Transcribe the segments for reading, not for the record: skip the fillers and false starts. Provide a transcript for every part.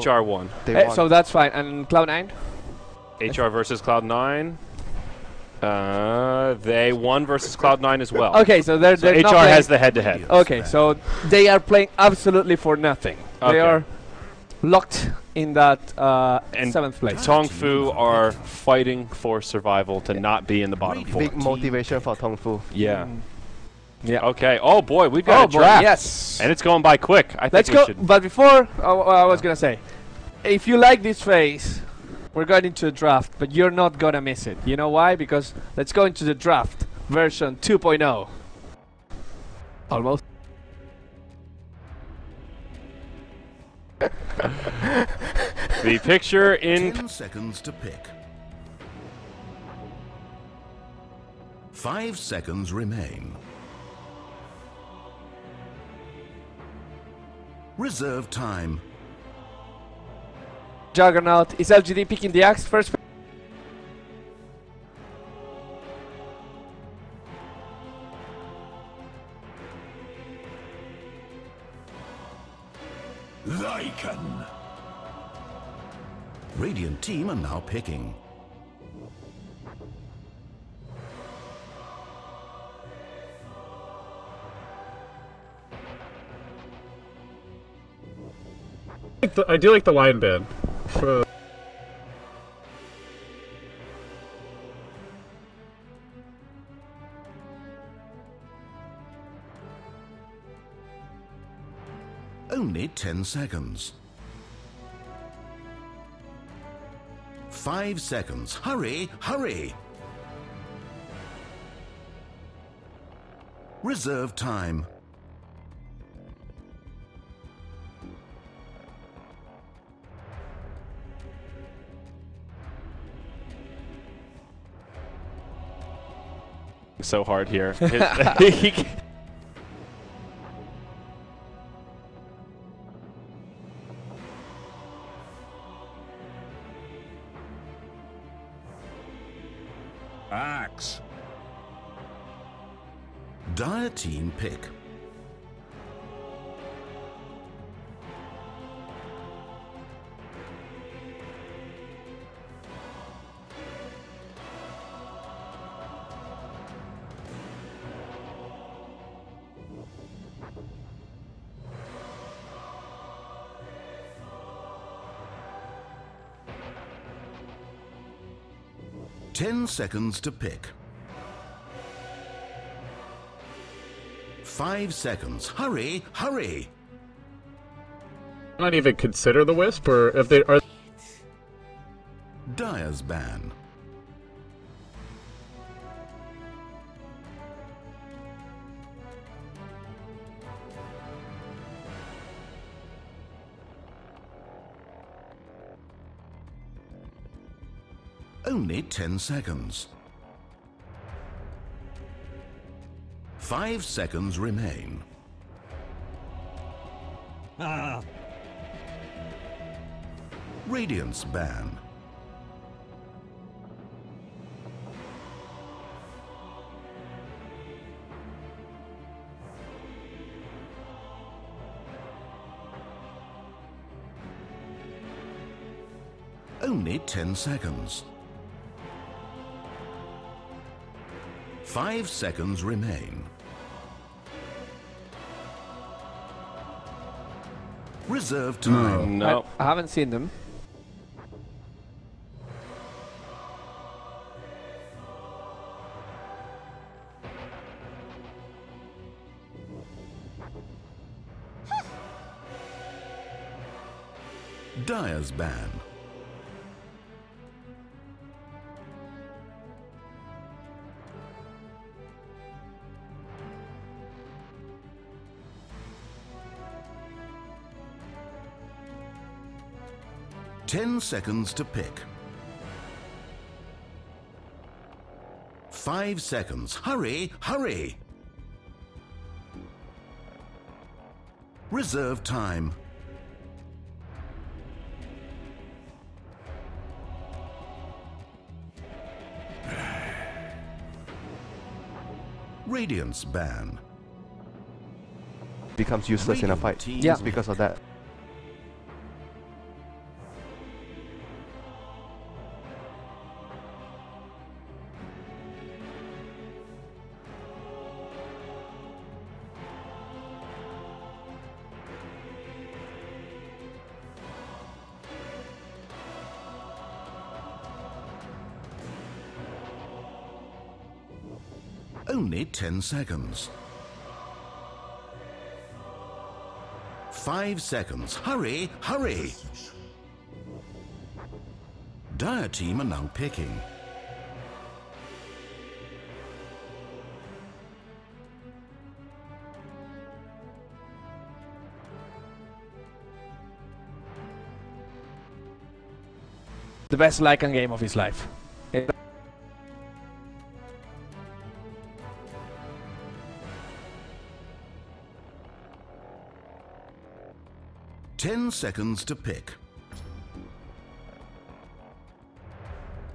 HR won. So that's fine. And Cloud9? HR versus Cloud9. They won versus Cloud9 as well. Okay, so they're HR not has the head-to-head. Okay, so they are playing absolutely for nothing. Okay. They are locked in that and 7th place. Tongfu are fighting for survival to not be in the bottom 4. Big motivation for Tongfu. Yeah. Yeah. Okay. Oh boy, we've got a draft. Yes. And it's going by quick. I think Let's we go. should. But before, I was gonna say, if you like this phase, we're going into a draft, but you're not gonna miss it. You know why? Because let's go into the draft version 2.0. Almost. The picture in 10 seconds to pick. 5 seconds remain. Reserve time. Juggernaut. Is LGD picking the axe first? Lycan. Radiant team are now picking. I do like the lion band. Only 10 seconds. 5 seconds. Hurry, hurry! Reserve time. so hard here. Axe. Dire team pick. Ten seconds to pick. 5 seconds. Hurry, hurry! Not even consider the wisp, or if they are. Dire's ban. Only 10 seconds. 5 seconds remain. Radiance ban. Only 10 seconds. 5 seconds remain. Reserve time. No. I haven't seen them. Dire's ban. Ten seconds to pick. 5 seconds. Hurry, hurry! Reserve time. Radiance ban. Becomes useless in a fight. Team Just because of that. Only 10 seconds. 5 seconds. Hurry, hurry! Dire team are now picking. The best Lycan game of his life. 10 seconds to pick.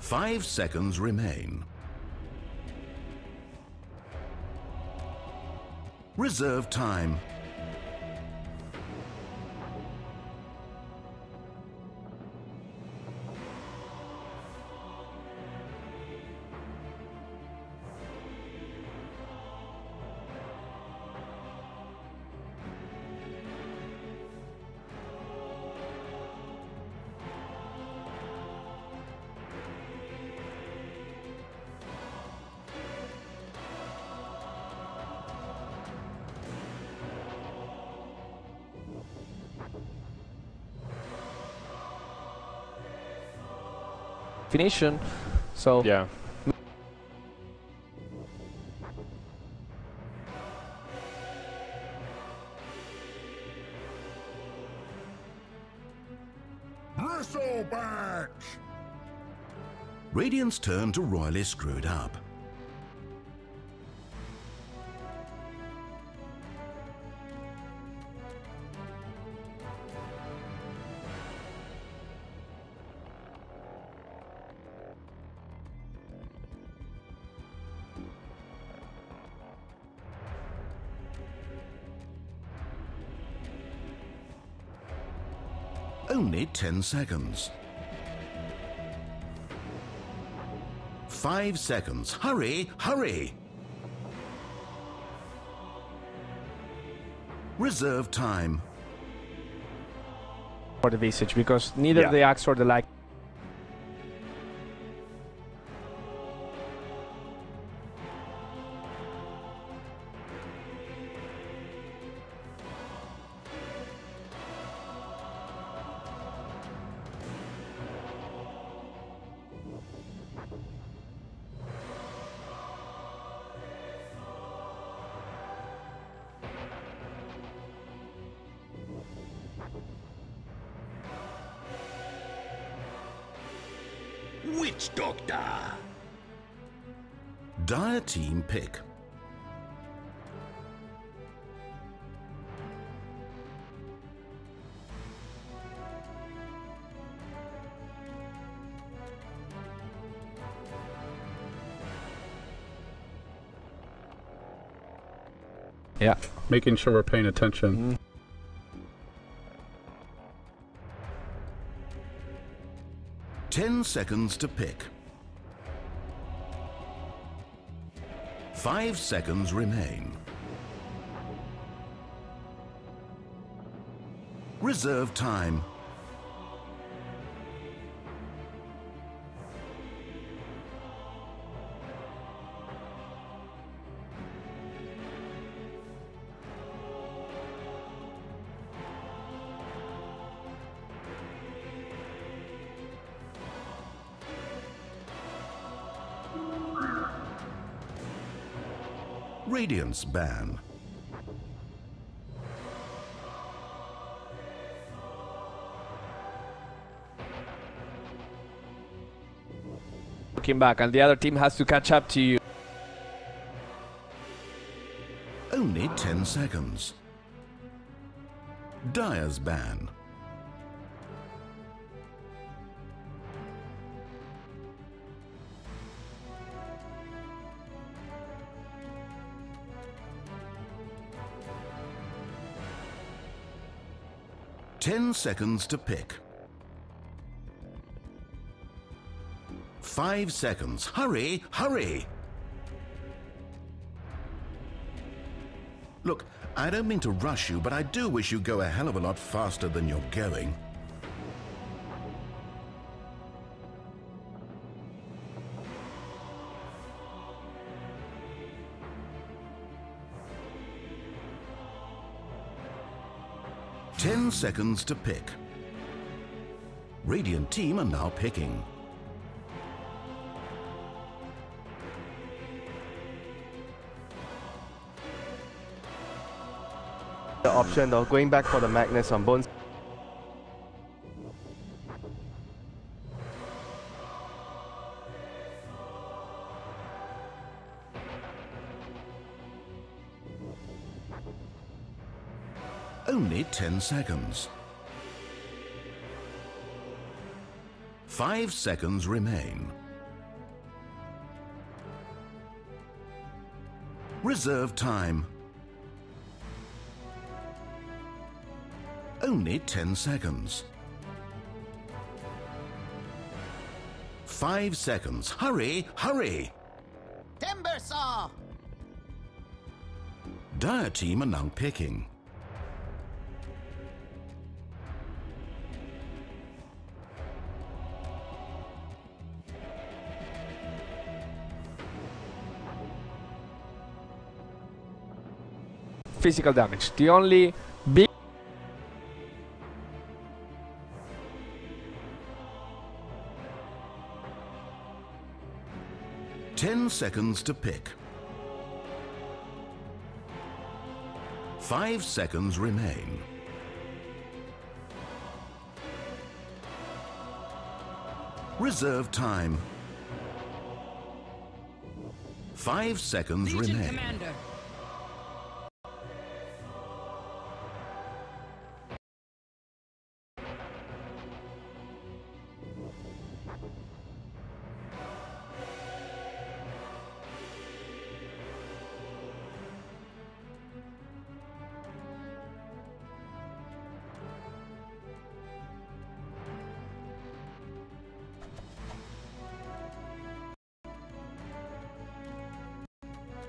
5 seconds remain. Reserve time. Definition. So Yeah. Bristleback! Radiant's turn to royally screwed up. Only 10 seconds. 5 seconds. Hurry, hurry! Reserve time. for the Visage, because neither the Axe or the Lycan. Witch Doctor! Dire team pick. Yeah. Making sure we're paying attention. 10 seconds to pick. 5 seconds remain. Reserve time. Radiance ban. Looking back, and the other team has to catch up to you. Only 10 seconds. Dire's ban. Ten seconds to pick. 5 seconds. Hurry, hurry! Look, I don't mean to rush you, but I do wish you'd go a hell of a lot faster than you're going. 10 seconds to pick. Radiant team are now picking. The option though, going back for the Magnus on bones. Only 10 seconds. 5 seconds remain. Reserve time. Only 10 seconds. 5 seconds. Hurry, hurry! Timber saw! Dire team are now picking. Physical damage. The only big 10 seconds to pick. 5 seconds remain. Reserve time. 5 seconds Legion remain. Commander.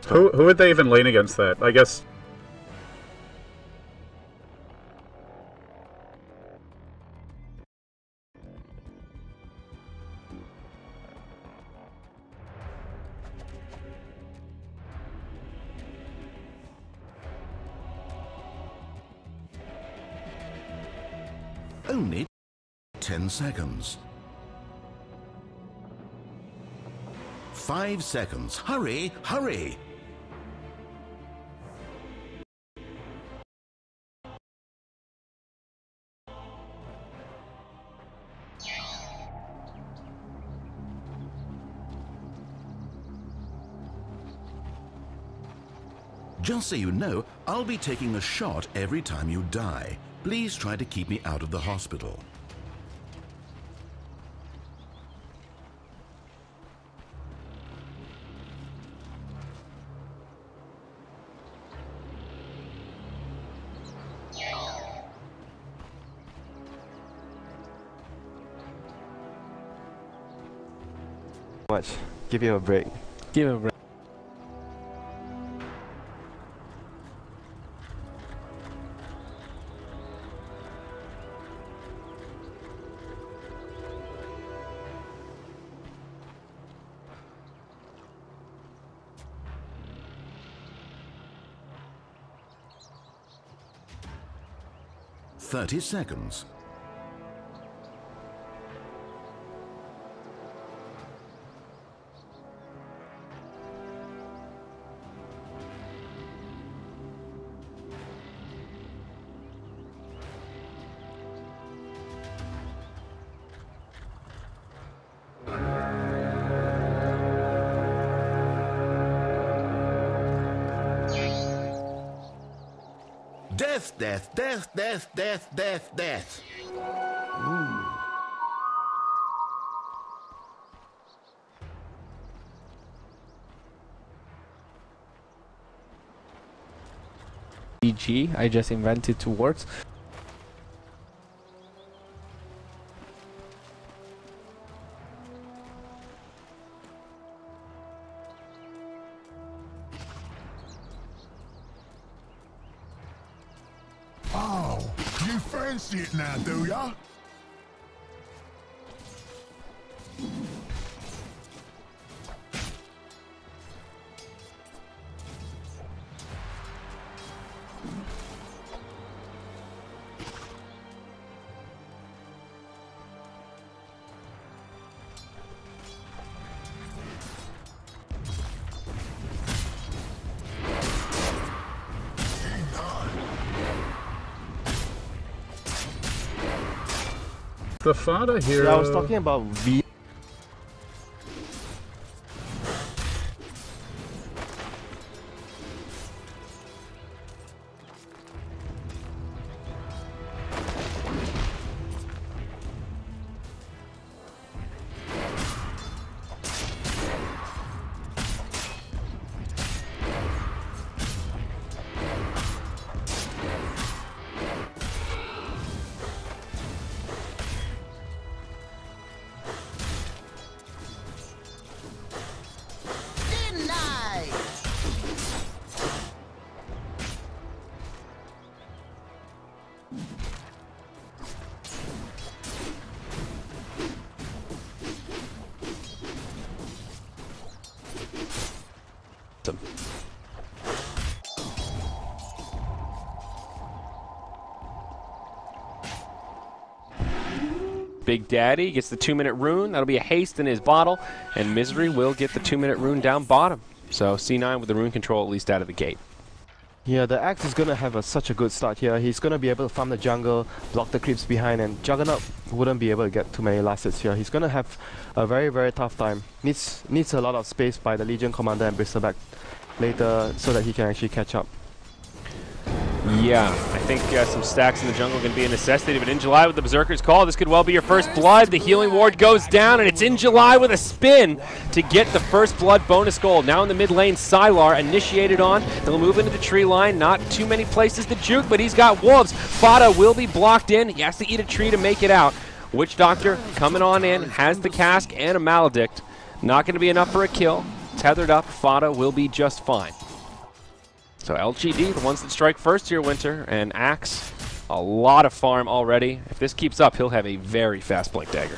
Who would they even lane against that? I guess. Only 10 seconds. 5 seconds. Hurry, hurry! Just so you know, I'll be taking a shot every time you die. Please try to keep me out of the hospital. Much. Give him a break. give a break. Thirty seconds. Death, death, death, death, death, death, death. GG, I just invented two words. Oh, you fancy it now, do ya? the Fada hero... Yeah, I was talking about V. Denied. Big Daddy gets the 2-minute rune. That'll be a haste in his bottle, and Misery will get the 2-minute rune down bottom. So C9 with the rune control at least out of the gate. Yeah, the Axe is going to have such a good start here. He's going to be able to farm the jungle, block the creeps behind, and Juggernaut wouldn't be able to get too many last hits here. He's going to have a very, very tough time. Needs a lot of space by the Legion Commander and Bristleback later so that he can actually catch up. Yeah, I think some stacks in the jungle are going to be a necessity, but in July with the Berserker's Call, this could well be your first blood. The healing ward goes down, and it's in July with a spin to get the first blood bonus gold. Now in the mid lane, Sylar initiated on. He'll move into the tree line. Not too many places to juke, but he's got wolves. Fada will be blocked in. He has to eat a tree to make it out. Witch Doctor coming on in, has the cask and a Maledict. Not going to be enough for a kill. Tethered up, Fada will be just fine. So LGD, the ones that strike first here, Winter, and Axe, a lot of farm already. If this keeps up, he'll have a very fast Blink Dagger.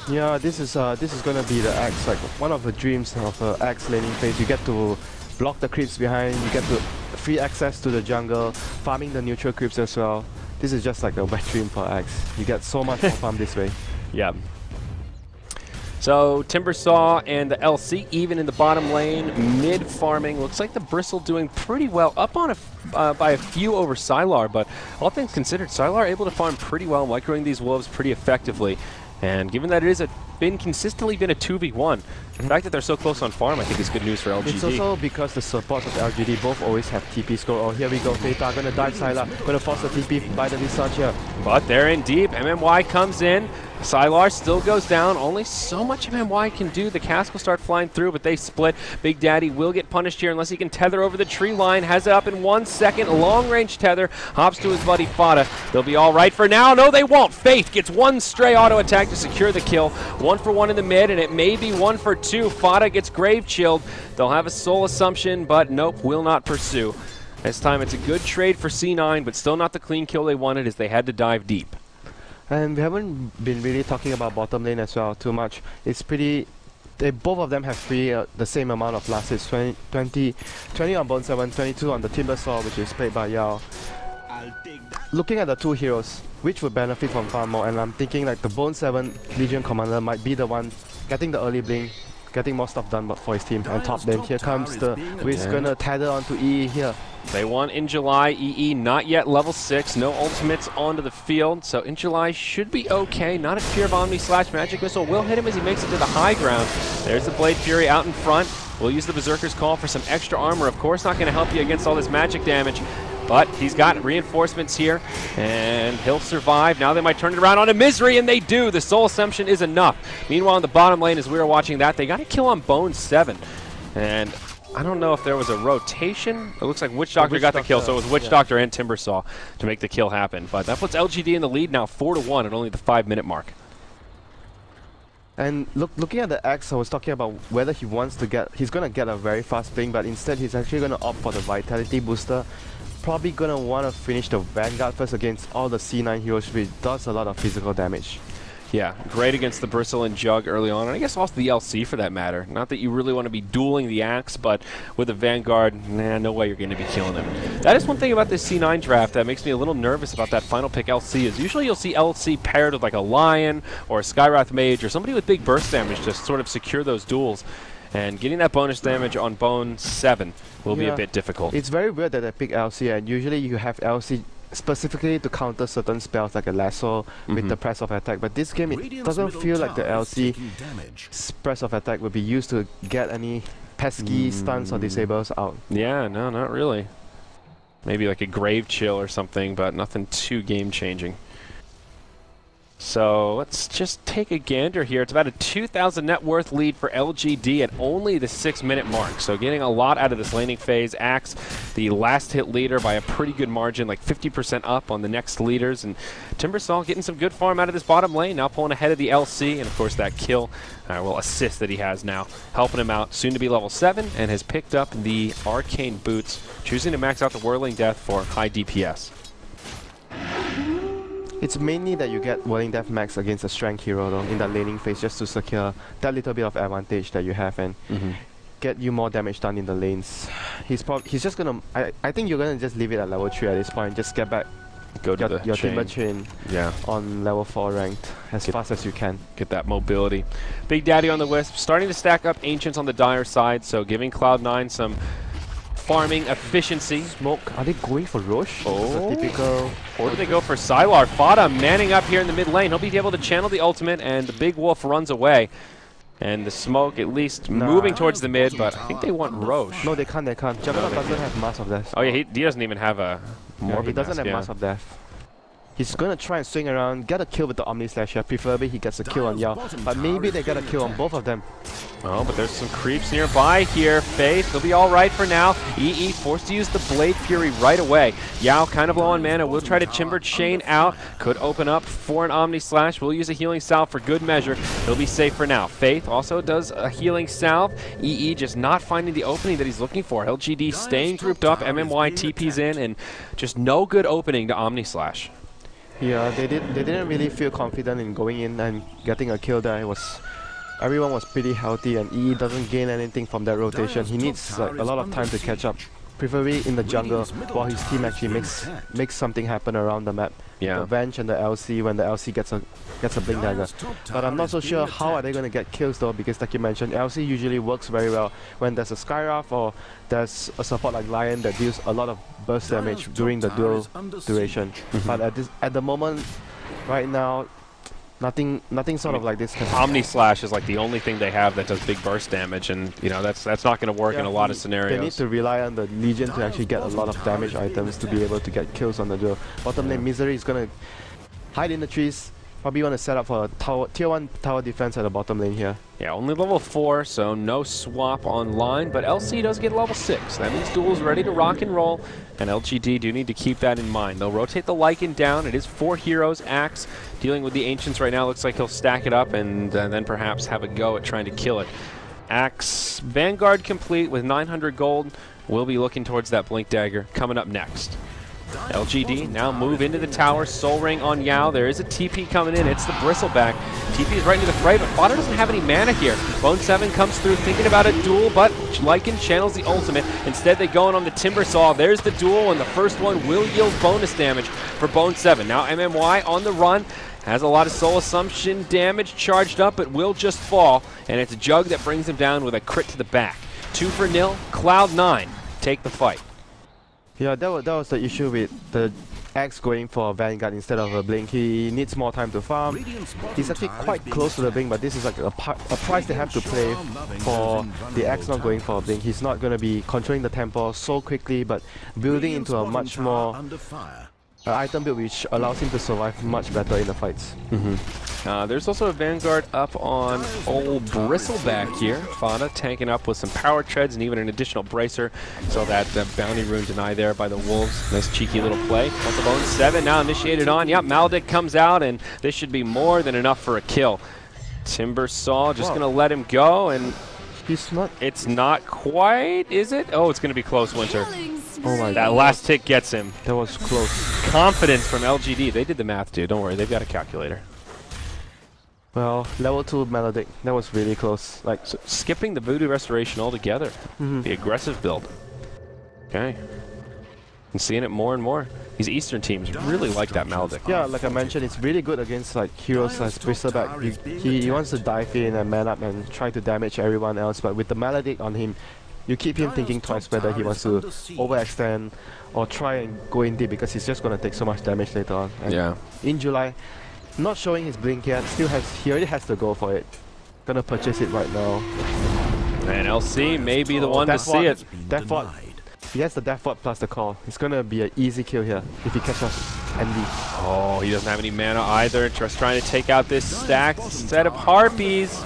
Yeah, this is gonna be the Axe, like one of the dreams of Axe laning phase. You get to block the creeps behind, you get to free access to the jungle, farming the neutral creeps as well. This is just like a wet dream for Axe. You get so much more farm this way. Yeah. So Timbersaw and the LC even in the bottom lane, mid farming. Looks like the Bristle doing pretty well, up on by a few over Sylar, but all things considered, Sylar able to farm pretty well, microing these wolves pretty effectively. And given that it is consistently been a 2v1, the fact that they're so close on farm, I think is good news for LGD. It's also because the supports of LGD both always have TP score. Oh, here we go, Theta gonna dive Sylar, gonna force the TP by the Visage here. But they're in deep, MMY comes in, Sylar still goes down, only so much MMY can do, the cask will start flying through, but they split. Big Daddy will get punished here unless he can tether over the tree line, has it up in 1 second, long range tether, hops to his buddy Fada. They'll be alright for now, no they won't. Faith gets one stray auto attack to secure the kill, 1 for 1 in the mid, and it may be 1 for 2. Fada gets grave chilled, they'll have a soul assumption, but nope, will not pursue. This time it's a good trade for C9, but still not the clean kill they wanted as they had to dive deep. And we haven't been really talking about bottom lane as well too much. It's pretty... both of them have the same amount of last hits, 20 on Bone 7, 22 on the Timbersaw, which is played by Yao. Looking at the two heroes, which would benefit from farm more, and I'm thinking like the Bone 7 Legion Commander might be the one getting the early blink, getting more stuff done for his team. And top lane, here comes the Wiz gonna tether onto EE here. They won in July, EE not yet level 6, no ultimates onto the field, so in July should be okay. Not a Fear of Omni / Magic Missile will hit him as he makes it to the high ground. There's the Blade Fury out in front. We'll use the Berserker's Call for some extra armor. Of course not going to help you against all this magic damage, but he's got reinforcements here, and he'll survive. Now they might turn it around on a Misery, and they do. The Soul Assumption is enough. Meanwhile, in the bottom lane, as we were watching that, they got a kill on Bone 7, and I don't know if there was a rotation. It looks like Witch Doctor got the kill, so it was Witch Doctor and Timbersaw to make the kill happen. But that puts LGD in the lead now 4-1 at only the 5-minute mark. And looking at the Axe, I was talking about whether he wants to get... He's going to get a very fast blink, but instead he's actually going to opt for the Vitality booster. Probably going to want to finish the Vanguard first against all the C9 heroes, which does a lot of physical damage. Yeah, great against the Bristle and Jug early on, and I guess also the LC for that matter. Not that you really want to be dueling the Axe, but with the Vanguard, nah, no way you're going to be killing them. That is one thing about this C9 draft that makes me a little nervous about that final pick LC, is usually you'll see LC paired with like a Lion or a Skywrath Mage or somebody with big burst damage to sort of secure those duels. And getting that bonus damage on Bone 7 will be a bit difficult. It's very weird that they pick LC, and usually you have LC specifically to counter certain spells like a lasso with the press of attack. But this game, it doesn't feel like the LC press of attack would be used to get any pesky stuns or disables out. Yeah, no, not really. Maybe like a Grave Chill or something, but nothing too game-changing. So let's just take a gander here. It's about a 2,000 net worth lead for LGD at only the 6-minute mark. So getting a lot out of this laning phase. Axe, the last hit leader by a pretty good margin, like 50% up on the next leaders. And Timbersaw getting some good farm out of this bottom lane, now pulling ahead of the LC. And of course that kill, well, assist that he has now, helping him out. Soon to be level 7 and has picked up the Arcane Boots, choosing to max out the Whirling Death for high DPS. It's mainly that you get Whirling Death max against a strength hero though in that laning phase, just to secure that little bit of advantage that you have and get you more damage done in the lanes. He's just gonna, I think you're gonna just leave it at level 3 at this point, just get back your Timber Chain on level 4 ranked as fast as you can. Get that mobility. Big Daddy on the Wisp, starting to stack up Ancients on the Dire side, so giving Cloud9 some farming efficiency. Smoke, are they going for Roche? Oh. Typical. Or do they go for Sylar? Fada manning up here in the mid lane. He'll be able to channel the ultimate, and the Big Wolf runs away. And the Smoke at least moving towards the mid, but I think they want Roche. No, they can't. Juggernaut doesn't have Mass of Death. Oh yeah, he doesn't even have a Morbid he doesn't Mask, have Mass of Death. He's gonna try and swing around, get a kill with the Omni Slash here. Preferably he gets a kill on Yao, but maybe they get a kill on both of them. Oh, but there's some creeps nearby here. Faith, they'll be all right for now. EE forced to use the Blade Fury right away. Yao kind of low on mana. Will try to Timber Chain out. Could open up for an Omni Slash. Will use a Healing Salve for good measure. He'll be safe for now. Faith also does a Healing Salve. EE just not finding the opening that he's looking for. LGD staying grouped up. MMY TP's in, and just no good opening to Omni Slash. Yeah, they didn't really feel confident in going in and getting a kill there. Everyone was pretty healthy, and EE doesn't gain anything from that rotation. He needs like a lot of time to catch up, preferably in the jungle, while his team actually makes something happen around the map. Yeah. The Venge and the LC, when the LC gets a Blink Dagger. But I'm not so sure how are they going to get kills though, because like you mentioned, LC usually works very well when there's a Skywrath or there's a support like Lion that deals a lot of burst damage during the duel duration. But at the moment, right now, nothing sort of like this can happen. Omni Slash is like the only thing they have that does big burst damage, and you know that's not going to work in a lot of scenarios. They need to rely on the Legion to actually get a lot of damage items to be able to get kills on the duel. Bottom lane Misery is going to hide in the trees. Probably want to set up for a tier 1 tower defense at the bottom lane here. Yeah, only level 4, so no swap online, but LC does get level 6. That means Duel's ready to rock and roll, and LGD do need to keep that in mind. They'll rotate the Lycan down. It is 4 heroes. Axe dealing with the Ancients right now. Looks like he'll stack it up and then perhaps have a go at trying to kill it. Axe Vanguard complete with 900 gold. We'll be looking towards that Blink Dagger coming up next. LGD now move into the tower. Soul Ring on Yao. There is a TP coming in. It's the Bristleback. TP is right into the fray, but Fodder doesn't have any mana here. Bone 7 comes through thinking about a duel, but Lycan channels the ultimate. Instead, they go in on the Timbersaw. There's the duel, and the first one will yield bonus damage for Bone 7. Now MMY on the run. Has a lot of Soul Assumption damage charged up, but will just fall. And it's Jug that brings him down with a crit to the back. 2-0. Cloud9 take the fight. Yeah, that was the issue with the Axe going for a Vanguard instead of a Blink. He needs more time to farm. He's actually quite close to the Blink, but this is like a price they have to pay for the Axe not going for a Blink. He's not going to be controlling the tempo so quickly, but building into a much more item build which allows him to survive much better in the fights. There's also a Vanguard up on old Bristleback here. Fada tanking up with some power treads and even an additional bracer. So that bounty rune denied there by the Wolves. Nice cheeky little play. Also Bone 7 now initiated on. Yep, Maldic comes out, and this should be more than enough for a kill. Timbersaw just going to let him go, and it's not quite, is it? Oh, it's going to be close, Winter. Oh my god. That last tick gets him. That was close. Confidence from LGD. They did the math, dude. Don't worry. They've got a calculator. Well, level 2 Melodic. That was really close. Like so skipping the Voodoo Restoration altogether. The aggressive build. Okay. I'm seeing it more and more. These Eastern teams really like that Maldic. Yeah, like I mentioned, it's really good against like heroes like Bristleback. He wants to dive in and man up and try to damage everyone else, but with the Maledict on him, you keep him thinking twice whether he wants to overextend or try and go in deep, because he's just gonna take so much damage later on. And Yeah. in July, not showing his blink yet, he already has to go for it. Gonna purchase it right now. And LC may be the one to see it. Death Ward. He has the Death Ward plus the call. It's gonna be an easy kill here if he catches Envy. Oh, he doesn't have any mana either. Just trying to take out this stacked set of Harpies.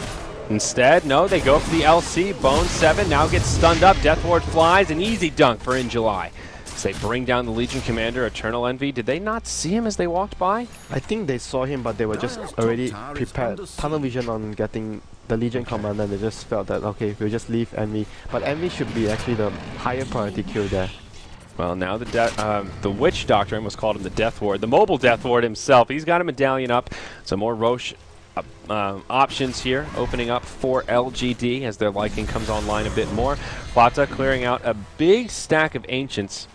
Instead, no, they go for the LC. Bone 7 now gets stunned up. Death Ward flies. An easy dunk for In July. As they bring down the Legion Commander, Eternal Envy. Did they not see him as they walked by? I think they saw him, but they were just already prepared. Tunnel vision on getting the Legion Commander, and they just felt that, okay, we'll just leave Envy. But Envy should be actually the higher priority kill there. Well, now the Witch Doctor, I almost called him the Death Ward. The mobile Death Ward himself. He's got a medallion up. Some more Roche options here opening up for LGD as their liking comes online a bit more. Plata clearing out a big stack of Ancients.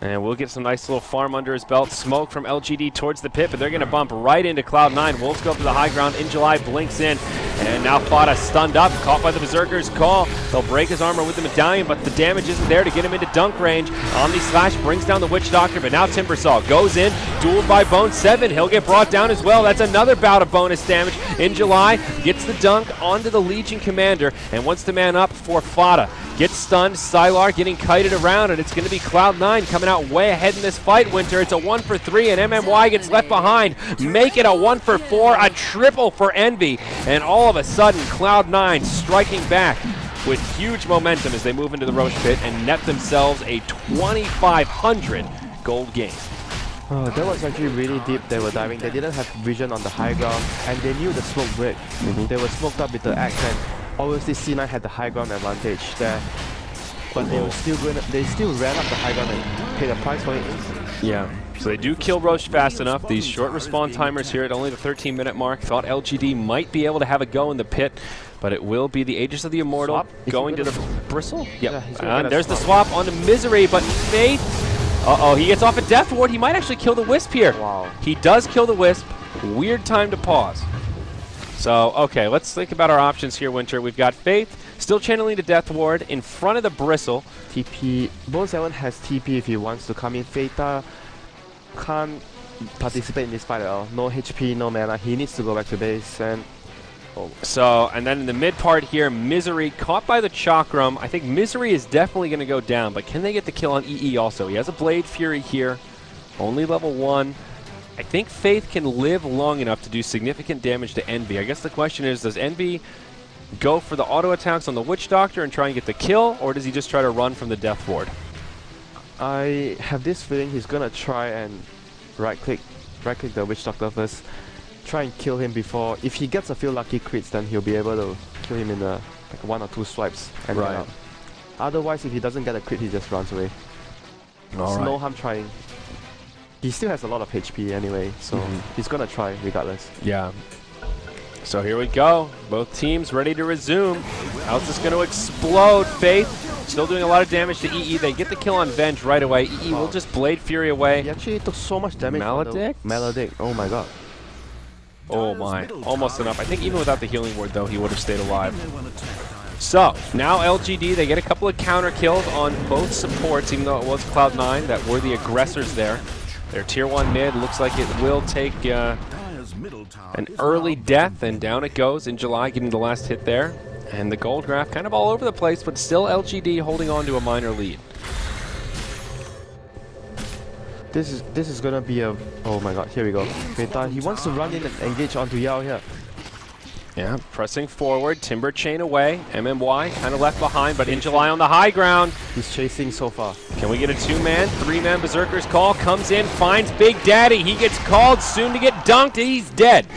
And we'll get some nice little farm under his belt. Smoke from LGD towards the pit, but they're going to bump right into Cloud9. Wolves go up to the high ground. In July blinks in. And now Fada stunned up, caught by the Berserker's call. They'll break his armor with the medallion, but the damage isn't there to get him into dunk range. Omni Slash brings down the Witch Doctor, but now Timbersaw goes in, dueled by Bone 7. He'll get brought down as well. That's another bout of bonus damage. In July gets the dunk onto the Legion Commander and wants to man up for Fada. Gets stunned, Sylar getting kited around, and it's going to be Cloud9 coming out way ahead in this fight, Winter. It's a 1 for 3, and MMY gets left behind. Make it a 1 for 4, a triple for Envy, and all of a sudden, Cloud9 striking back with huge momentum as they move into the Roche pit and net themselves a 2,500 gold game. Oh, that was actually really deep. They were diving. They didn't have vision on the high ground, and they knew the smoke break. They were smoked up with the axe, and obviously C9 had the high ground advantage there. But they were still they still ran up the high ground and paid a price for it. Yeah. So they do kill Roche fast enough. These short respawn timers here at only the 13-minute mark. Thought LGD might be able to have a go in the pit, but it will be the Aegis of the Immortal Swap? going to the Bristle. Yep. Yeah, There's the swap onto Misery, but Faith. Uh-oh, he gets off a Death Ward. He might actually kill the Wisp here. Wow. He does kill the Wisp. Weird time to pause. So, okay, let's think about our options here, Winter. We've got Faith still channeling the Death Ward in front of the Bristle. TP. Bone 7 has TP if he wants to come in. Feta can't participate in this fight at all. No HP, no mana. He needs to go back to base. And so, and then in the mid part here, Misery caught by the Chakram. I think Misery is definitely going to go down, but can they get the kill on EE also? He has a Blade Fury here, only level 1. I think Faith can live long enough to do significant damage to Envy. I guess the question is, does Envy go for the auto attacks on the Witch Doctor and try and get the kill, or does he just try to run from the Death Ward? I have this feeling he's gonna try and right-click the Witch Doctor first. Try and kill him before. If he gets a few lucky crits, then he'll be able to kill him in like 1 or 2 swipes and get out. Otherwise, if he doesn't get a crit, he just runs away. There's no harm trying. He still has a lot of HP anyway, so he's gonna try regardless. Yeah. So here we go. Both teams ready to resume. How's this going to explode? Faith still doing a lot of damage to EE. They get the kill on Venge right away. EE will just Blade Fury away. He actually took so much damage. Maledict? Maledict. Oh my god. Oh my. Almost enough. I think even without the healing ward, though, he would have stayed alive. So, now LGD, they get a couple of counter kills on both supports, even though it was Cloud9 that were the aggressors there. Their tier 1 mid looks like it will take an early death, and down it goes In July, getting the last hit there. And the gold graph kind of all over the place, but still LGD holding on to a minor lead. This is gonna be a... Oh my god, here we go. Beta, he wants to run in and engage onto Yao here. Yeah, pressing forward, Timber Chain away. MMY kind of left behind, but In July on the high ground. He's chasing so far. Can we get a 2-man, 3-man Berserker's call? Comes in, finds Big Daddy. He gets called, soon to get dunked. He's dead.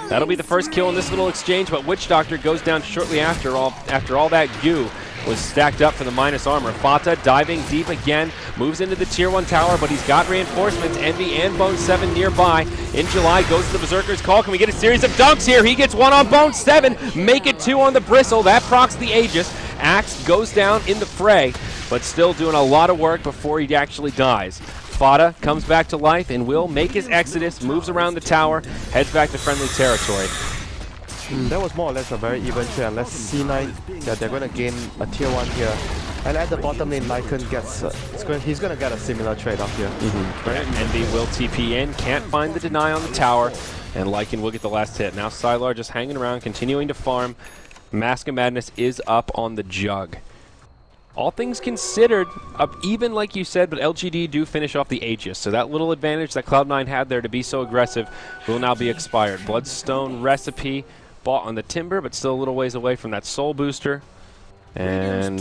That'll be the first kill in this little exchange, but Witch Doctor goes down shortly after all that goo was stacked up for the minus armor. Fata diving deep again, moves into the tier 1 tower, but he's got reinforcements. Envy and Bone 7 nearby. In July goes to the Berserker's call. Can we get a series of dunks here? He gets 1 on Bone 7, make it 2 on the Bristle. That procs the Aegis. Axe goes down in the fray, but still doing a lot of work before he actually dies. Fada comes back to life and will make his exodus, moves around the tower, heads back to friendly territory. That was more or less a very even trade, unless C9, yeah, they're going to gain a tier 1 here. And at the bottom lane, Lycan gets, he's going to get a similar trade off here. Envy will TP in, can't find the deny on the tower, and Lycan will get the last hit. Now Sylar just hanging around, continuing to farm. Mask of Madness is up on the jug. All things considered, even like you said, but LGD do finish off the Aegis, so that little advantage that Cloud9 had there to be so aggressive will now be expired. Bloodstone Recipe bought on the Timber, but still a little ways away from that Soul Booster. And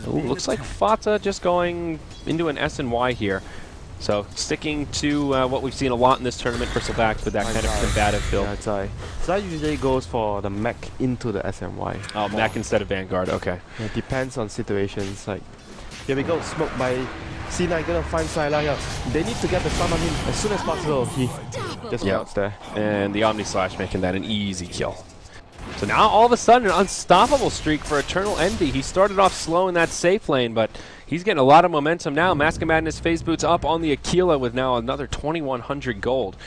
looks like Fata just going into an S&Y here. So sticking to what we've seen a lot in this tournament for Selvax with that kind of combative build. Yeah, Zai usually goes for the mech into the SMY. Oh, mech instead of Vanguard, okay. Yeah, it depends on situations. Like, here we go, smoked by C9, gonna find Sylar here. They need to get the stun on him as soon as possible. He just melts there. And the Omni Slash making that an easy kill. So now all of a sudden an unstoppable streak for Eternal Envy. He started off slow in that safe lane, but he's getting a lot of momentum now. Mask of Madness phase boots up on the Aquila with now another 2,100 gold.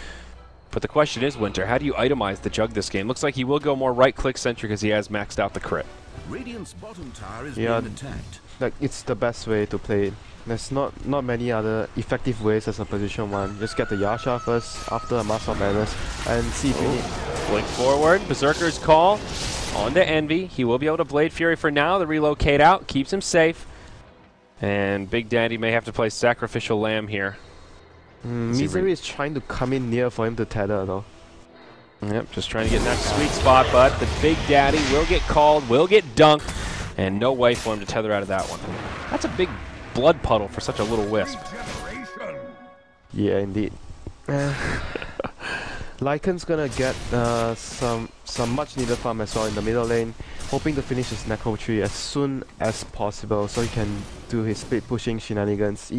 But the question is, Winter, how do you itemize the jug this game? Looks like he will go more right-click centric as he has maxed out the crit. Radiant's bottom tower is being attacked. Like, it's the best way to play it. There's not many other effective ways as a position 1. Just get the Yasha first after a Mask of Madness and see if you need. Blink forward, Berserker's Call onto Envy. He will be able to Blade Fury for now. The relocate out keeps him safe. And Big Daddy may have to play Sacrificial Lamb here. Misery is trying to come in near for him to tether though. Yep, just trying to get in that sweet spot, but the Big Daddy will get called, will get dunked, and no way for him to tether out of that one. That's a big blood puddle for such a little wisp. Yeah, indeed. Lycan's gonna get some much needed farm as well in the middle lane, hoping to finish his Necro tree as soon as possible so he can do his split pushing shenanigans.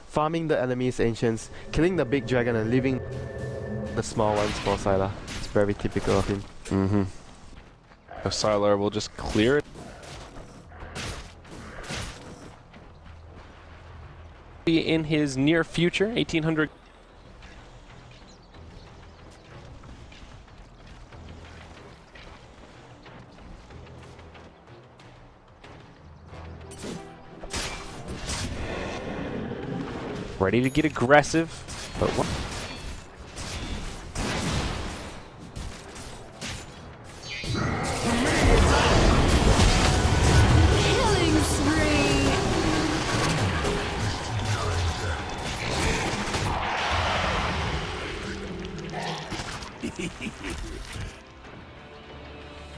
Farming the enemy's ancients, killing the big dragon and leaving the small ones for Sylar. It's very typical of him. So Sylar will just clear it. In his near future, 1,800. Ready to get aggressive, but what? Killing spree.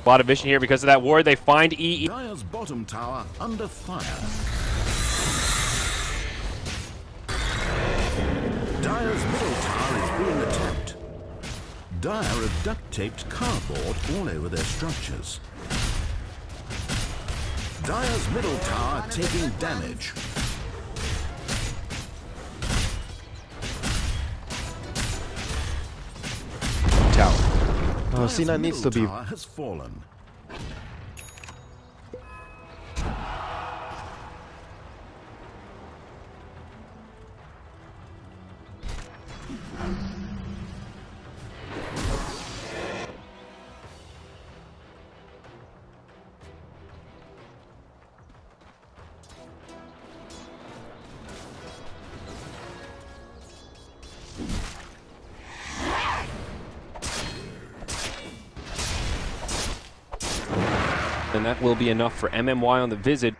A lot of vision here because of that ward. They find EE. Dire's bottom tower under fire. Dire's middle tower is being attacked. Dire have duct-taped cardboard all over their structures. Dire's middle tower taking damage. Tower. C9 needs to be. Tower has fallen. And that will be enough for MMY on the visit.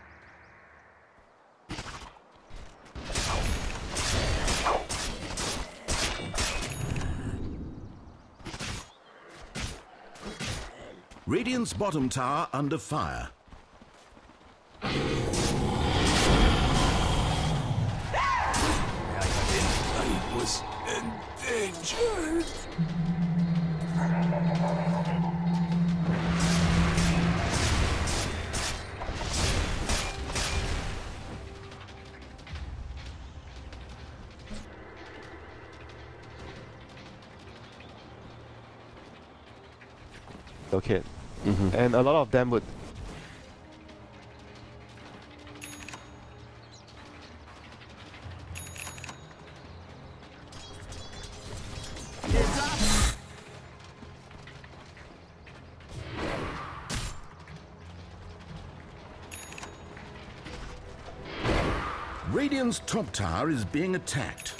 Radiant's bottom tower under fire. I was endangered. Okay. And a lot of them would. Radiant's top tower is being attacked.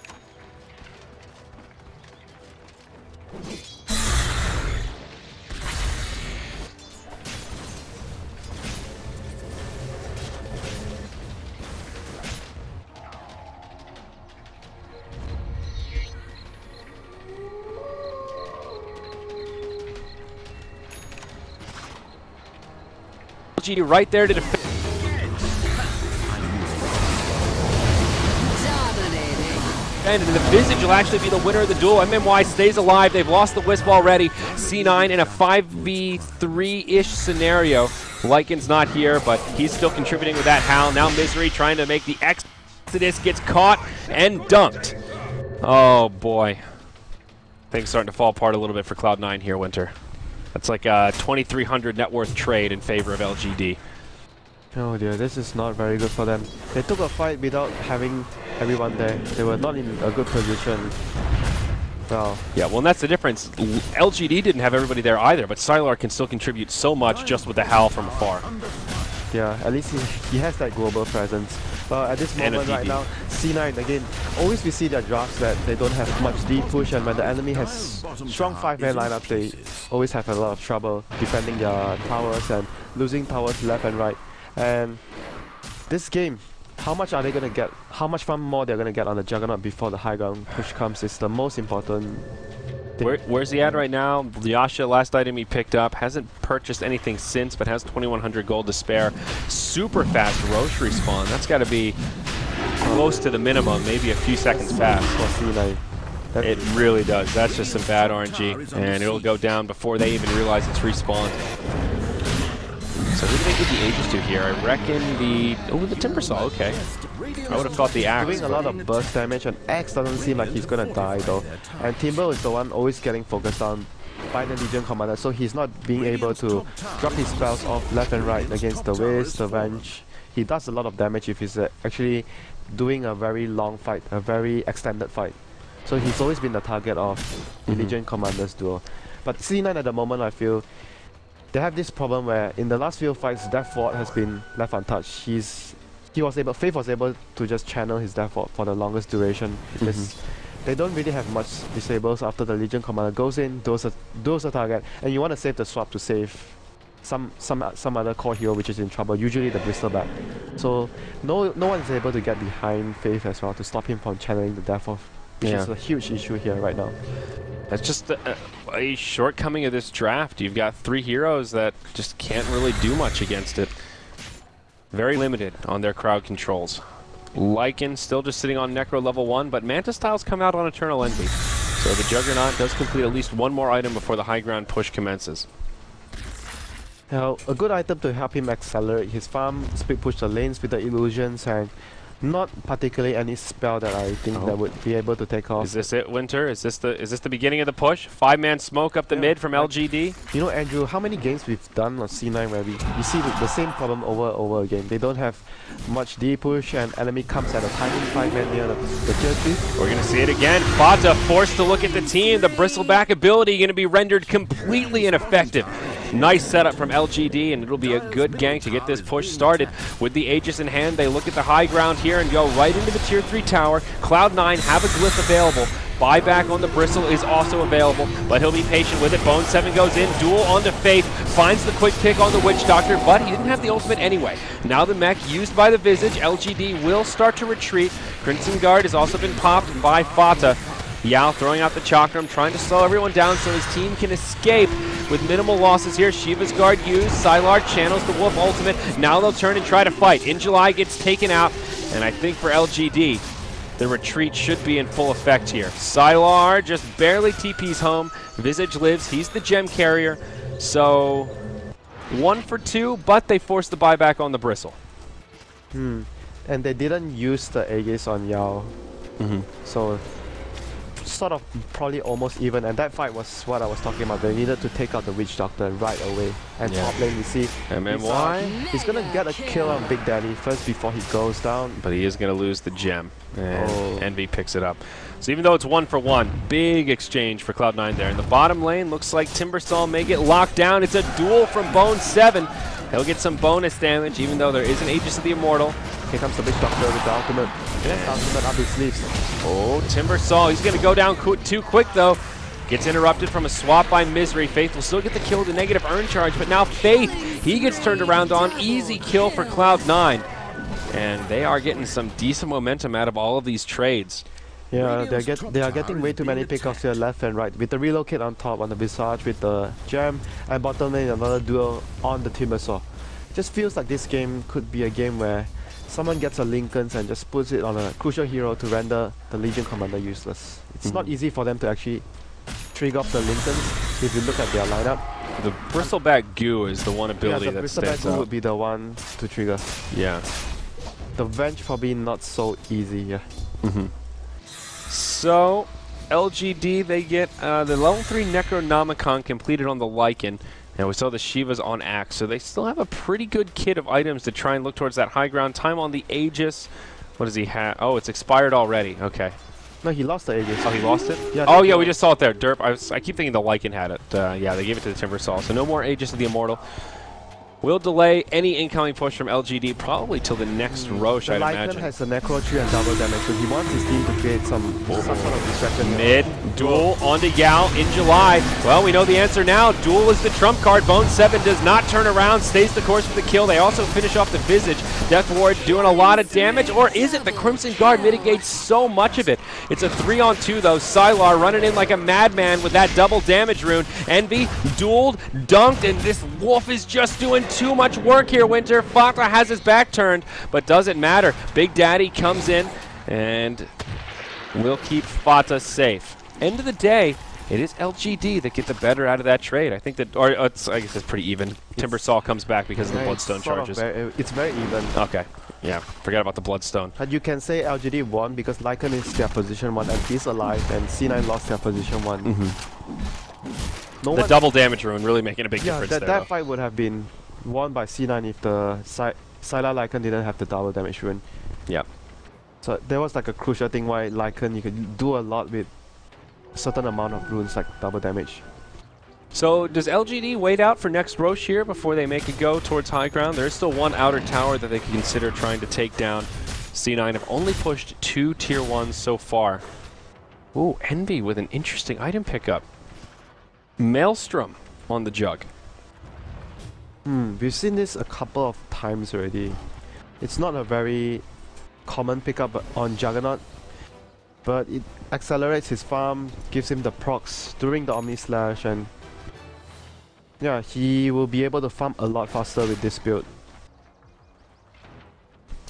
LGD right there to defend. And the Visage will actually be the winner of the duel. MMY stays alive. They've lost the Wisp already. C9 in a 5v3-ish scenario. Lycan's not here, but he's still contributing with that Howl. Now Misery trying to make the Exodus, gets caught and dunked. Oh boy. Things starting to fall apart a little bit for Cloud9 here, Winter. That's like a 2,300 net worth trade in favor of LGD. Oh dear, this is not very good for them. They took a fight without having everyone there. They were not in a good position. Well, yeah, well, and that's the difference. LGD didn't have everybody there either, but Sylar can still contribute so much just with the Howl from afar. yeah, at least he has that global presence. But at this moment right now, C9 again, always we see their drafts that they don't have much deep push, and when the enemy has strong 5-man lineup, they always have a lot of trouble defending their towers and losing towers left and right. And this game, how much are they going to get? How much fun more they're going to get on the Juggernaut before the high ground push comes is the most important thing. Where's he at right now? Yasha, last item he picked up, hasn't purchased anything since, but has 2,100 gold to spare. Super fast Roche respawn. That's got to be close to the minimum, maybe a few seconds fast. It really does. That's just some bad RNG, and it'll go down before they even realize it's respawned. So who do they give the Aegis to here? I reckon the Timbersaw, okay. I would have thought the Axe. Doing a lot of burst damage, and Axe doesn't seem like he's gonna die though. And Timber is the one always getting focused on by the Legion Commander, so he's not being able to drop his spells off left and right against the Wisp, the Venge. He does a lot of damage if he's actually doing a very long fight, a very extended fight. So he's always been the target of the Legion Commander's duel. But C9 at the moment, I feel they have this problem where in the last few fights, Death Ward has been left untouched. Faith was able to just channel his Death Ward for the longest duration because they don't really have much disables after the Legion Commander goes in, duels a target, and you want to save the swap to save some other core hero which is in trouble, usually the Bristleback. So no one is able to get behind Faith as well to stop him from channeling the Death Ward, which is a huge issue here right now. That's just a shortcoming of this draft. You've got 3 heroes that just can't really do much against it. Very limited on their crowd controls. Lycan still just sitting on Necro level 1, but Manta Styles come out on Eternal Envy. So the Juggernaut does complete at least one more item before the high ground push commences. Now, a good item to help him accelerate his farm, speed push the lanes with the illusions, and not particularly any spell that I think that would be able to take off. Is this it, Winter? Is this the beginning of the push? 5-man smoke up the mid from LGD? You know, Andrew, how many games we've done on C9 where you see the same problem over and over again. They don't have much D push, and enemy comes at a timing 5-man near the tier 3. We're going to see it again. Fata forced to look at the team. The Bristleback ability going to be rendered completely ineffective. Nice setup from LGD, and it'll be a good gank to get this push started. With the Aegis in hand, they look at the high ground here and go right into the tier 3 tower. Cloud9 have a glyph available. Buyback on the Bristle is also available, but he'll be patient with it. Bone 7 goes in, duel onto Faith, finds the quick pick on the Witch Doctor, but he didn't have the ultimate anyway. Now the mech used by the Visage, LGD will start to retreat. Crimson Guard has also been popped by Fata. Yao throwing out the Chakram, trying to slow everyone down so his team can escape with minimal losses here. Shiva's Guard used, Sylar channels the Wolf ultimate. Now they'll turn and try to fight. In July gets taken out, and I think for LGD, the retreat should be in full effect here. Sylar just barely TP's home. Visage lives, he's the gem carrier. So 1 for 2, but they forced the buyback on the Bristle. And they didn't use the Aegis on Yao. So sort of probably almost even, and that fight was what I was talking about. They needed to take out the Witch Doctor right away. And top lane we see MMY. He's gonna get a kill on Big Daddy first before he goes down. But he is gonna lose the gem, and Envy picks it up. So even though it's 1 for 1, big exchange for Cloud9 there. In the bottom lane, looks like Timbersaw may get locked down. It's a duel from Bone 7. He'll get some bonus damage, even though there is an Aegis of the Immortal. Here comes the Big Doctor with the ultimate. Yeah. Ultimate up his sleeves. Oh, Timbersaw. He's going to go down too quick, though. Gets interrupted from a swap by Misery. Faith will still get the kill with the negative earn charge, but now Faith, he gets turned around on. Easy kill for Cloud9. And they are getting some decent momentum out of all of these trades. Yeah, they are getting way too many pickoffs here left and right. With the relocate on top on the Visage, with the Gem, and bottom lane another duel on the Timbersaw. Just feels like this game could be a game where someone gets a Lincolns and just puts it on a crucial hero to render the Legion Commander useless. It's not easy for them to actually trigger off the Lincolns if you look at their lineup. The Bristleback Goo is the one ability that stands out. The Bristleback Goo would be the one to trigger. Yeah. The Venge probably not so easy, yeah. So, LGD, they get the level 3 Necronomicon completed on the Lycan. And we saw the Shivas on Axe, so they still have a pretty good kit of items to try and look towards that high ground. Time on the Aegis. What does he have? Oh, it's expired already. Okay. No, he lost the Aegis. Oh, he lost it? Yeah, oh, yeah, we just saw it there. Derp. I keep thinking the Lycan had it. Yeah, they gave it to the Timbersaw. So no more Aegis of the Immortal. We'll delay any incoming push from LGD probably till the next Roche, I'd imagine. Lycan has the Necro Tree and double damage, so he wants his team to create some sort of distraction. Mid, Duel onto Yao in July. Well, we know the answer now. Duel is the trump card. Bone 7 does not turn around, stays the course with the kill. They also finish off the Visage. Death Ward doing a lot of damage, or is it? The Crimson Guard mitigates so much of it. It's a 3-on-2 though. Sylar running in like a madman with that double damage rune. Envy, dueled, dunked, and this Wolf is just doing too much work here, Winter. Fata has his back turned, but doesn't matter. Big Daddy comes in and will keep Fata safe. End of the day, it is LGD that get the better out of that trade. I think that, or I guess it's pretty even. Timbersaw comes back because of the Bloodstone charges. It's very even. Okay. Yeah, forget about the Bloodstone. But you can say LGD won because Lycan is their position 1 and he's alive, and C9 lost their position 1. The double damage rune really making a big difference there. That fight would have been won by C9 if the Sylar Lycan didn't have the double damage rune. Yep. So there was like a crucial thing why Lycan, you could do a lot with a certain amount of runes like double damage. So does LGD wait out for next Roche here before they make a go towards high ground? There is still one outer tower that they can consider trying to take down. C9 have only pushed 2 tier 1s so far. Ooh, Envy with an interesting item pickup. Maelstrom on the Jug. We've seen this a couple of times already. It's not a very common pickup on Juggernaut, but it accelerates his farm, gives him the procs during the Omni Slash, and yeah, he will be able to farm a lot faster with this build.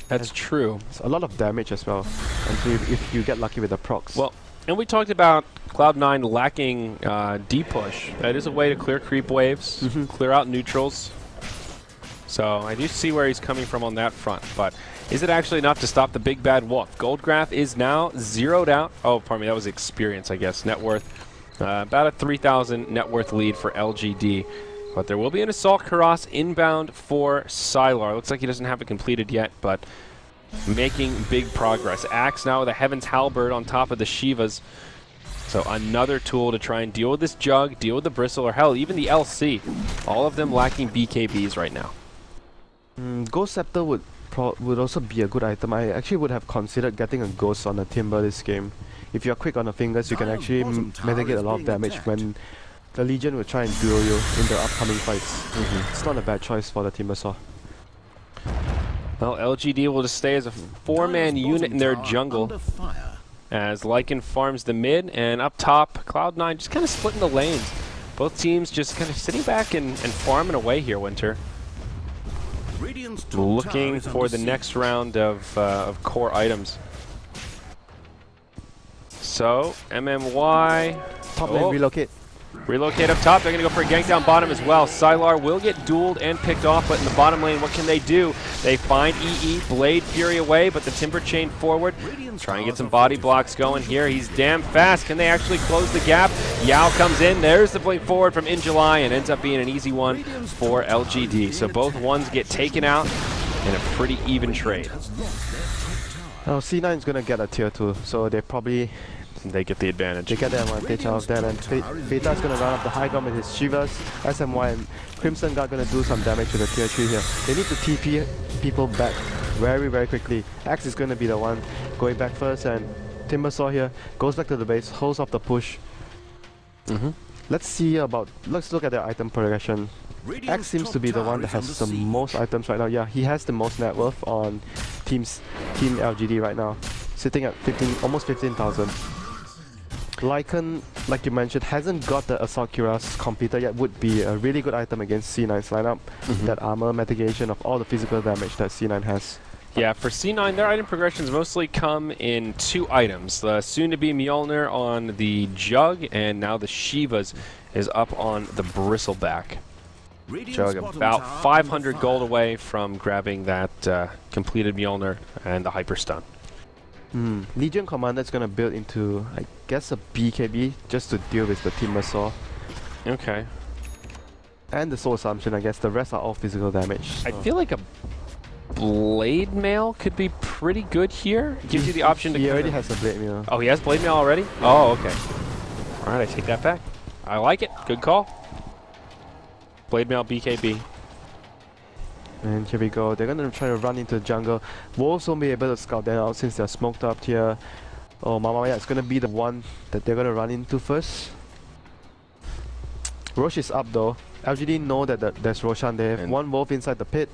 That's true. It's a lot of damage as well, and if you get lucky with the procs. Well, and we talked about Cloud9 lacking D-push. That is a way to clear creep waves, clear out neutrals. So I do see where he's coming from on that front, but is it actually enough to stop the big bad wolf? Goldgraph is now zeroed out. Oh, pardon me, that was experience, I guess. Net worth, about a 3,000 net worth lead for LGD. But there will be an Assault Karas inbound for Sylar. Looks like he doesn't have it completed yet, but making big progress. Axe now with a Heaven's Halberd on top of the Shivas. So another tool to try and deal with this Jug, deal with the Bristle, or hell, even the LC. All of them lacking BKBs right now. Ghost Scepter would also be a good item. I actually would have considered getting a Ghost on a Timber this game. If you're quick on the fingers, you can actually mitigate a lot of damage when the Legion will try and duel you in the upcoming fights. It's not a bad choice for the Timbersaw. Well, LGD will just stay as a 4-man unit in their jungle as Lycan farms the mid, and up top, Cloud9 just kind of splitting the lanes. Both teams just kind of sitting back and farming away here, Winter. Looking for the next round of core items. So, MMY. Top lane relocate. Relocate up top. They're going to go for a gank down bottom as well. Sylar will get dueled and picked off, but in the bottom lane, what can they do? They find EE, Blade Fury away, but the Timber Chain forward. Try and get some body blocks going here. He's damn fast. Can they actually close the gap? Yao comes in. There's the blade forward from In July, and ends up being an easy one for LGD. So both ones get taken out in a pretty even trade. Now C9 is going to get a tier 2, so they get the advantage. They get the advantage out of that, and Beta is going to run up the high ground with his Shivas, SMY, and Crimson Guard going to do some damage to the tier 3 here. They need to TP people back very quickly. Axe is going to be the one going back first, and Timbersaw here goes back to the base, holds off the push. Let's look at the item progression. Axe seems to be the one that has the most items right now. Yeah, he has the most net worth on Team LGD right now, sitting at almost 15,000. Lycan, like you mentioned, hasn't got the Assault Cuirass completed yet. Would be a really good item against C9's lineup. That armor mitigation of all the physical damage that C9 has. Yeah, for C9, their item progressions mostly come in 2 items. The soon-to-be Mjolnir on the Jug, and now the Shivas is up on the Bristleback. Jug about 500 gold away from grabbing that completed Mjolnir and the Hyper Stun. Legion Commander is going to build into, I guess, a BKB just to deal with the Timbersaw. Okay. And the Soul Assumption, I guess. The rest are all physical damage. So. I feel like a Blade Mail could be pretty good here. Gives you the option to... He already has a Blade Mail. Oh, he has Blade Mail already? Oh, okay. Alright, I take that back. I like it. Good call. Blade Mail BKB. And here we go. They're gonna try to run into the jungle. Wolves won't be able to scout them out since they're smoked up here. Oh, Mama, yeah, it's gonna be the one that they're gonna run into first. Roche is up though. LGD know that there's Roshan. They have one wolf inside the pit.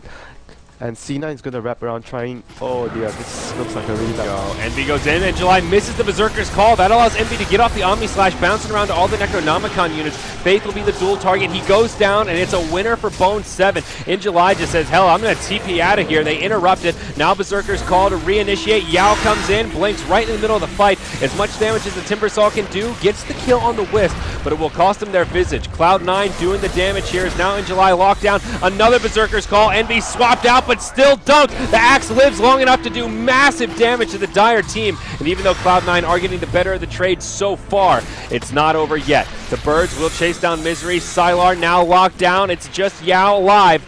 And C9 is going to wrap around trying... Oh dear, this looks like a really bad... Envy goes in, and July misses the Berserker's call. That allows Envy to get off the Omni Slash, bouncing around to all the Necronomicon units. Faith will be the dual target. He goes down, and it's a winner for Bone 7. In July just says, hell, I'm going to TP out of here. They interrupted. Now Berserker's call to reinitiate. Yao comes in, blinks right in the middle of the fight. As much damage as the Timbersaw can do, gets the kill on the Wisp, but it will cost him their Visage. Cloud9 doing the damage here is now in July lockdown. Another Berserker's call. Envy swapped out, but still dunked. The Axe lives long enough to do massive damage to the Dire team. And even though Cloud9 are getting the better of the trade so far, it's not over yet. The Birds will chase down Misery. Sylar now locked down. It's just Yao alive.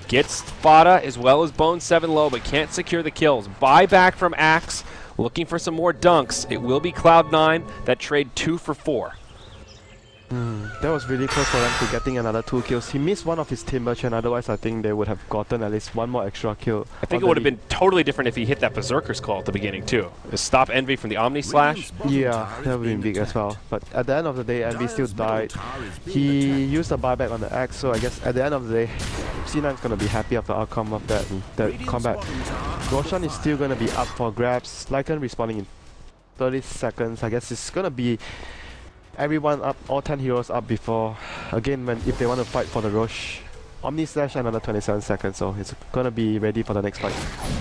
Gets Fada as well as Bone 7 low, but can't secure the kills. Buyback from Axe. Looking for some more dunks. It will be Cloud9 that trade 2 for 4. That was really close for them to getting another 2 kills. He missed one of his Timberchen, otherwise I think they would have gotten at least one more extra kill. I think it would have been totally different if he hit that Berserker's call at the beginning too. To stop Envy from the Omni Slash. Yeah, that would have been big as well. But at the end of the day, Envy still died. He used a buyback on the Axe, so I guess at the end of the day, C9 is going to be happy of the outcome of that combat. Roshan is still going to be up for grabs. Lycan respawning in 30 seconds. I guess it's going to be everyone up, all 10 heroes up before, again, if they want to fight for the Roche. Omni Slash another 27 seconds, so it's gonna be ready for the next fight.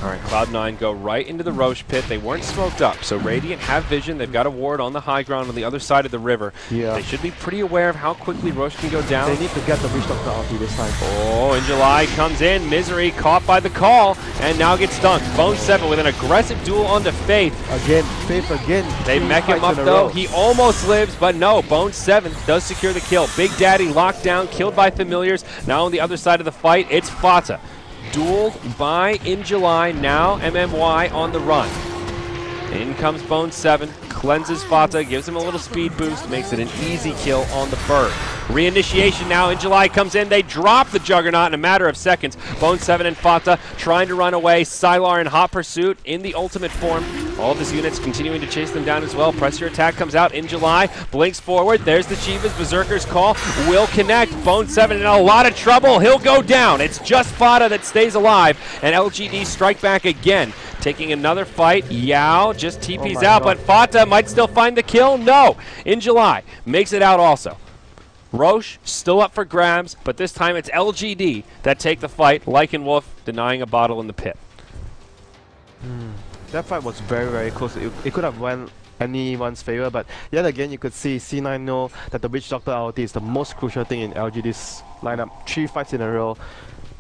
Alright, Cloud9 go right into the Roche pit. They weren't smoked up, so Radiant have vision. They've got a ward on the high ground on the other side of the river. Yeah. They should be pretty aware of how quickly Roche can go down. They need to get the Witch Doctor ulti this time. Oh, and July comes in. Misery caught by the call, and now gets dunked. Bone 7 with an aggressive duel onto Faith. Again, Faith again. They mech him up though. He almost lives, but no. Bone 7 does secure the kill. Big Daddy locked down, killed by familiars. Now on the other side of the fight, it's Fata. Dueled by In July, now MMY on the run. In comes Bone 7, cleanses Fata, gives him a little speed boost, makes it an easy kill on the bird. Reinitiation now. In July comes in. They drop the Juggernaut in a matter of seconds. Bone 7 and Fata trying to run away. Sylar in hot pursuit in the ultimate form. All of his units continuing to chase them down as well. Pressure attack comes out. In July blinks forward. There's the Chivas. Berserker's call will connect. Bone 7 in a lot of trouble. He'll go down. It's just Fata that stays alive. And LGD strike back again. Taking another fight. Yao just TP's out, but Fata might still find the kill. No. In July makes it out also. Roche still up for grabs, but this time it's LGD that take the fight. Lycan Wolf denying a bottle in the pit. That fight was very, very close. It could have went anyone's favor, but yet again you could see C9 know that the Witch Doctor ulti is the most crucial thing in LGD's lineup. 3 fights in a row.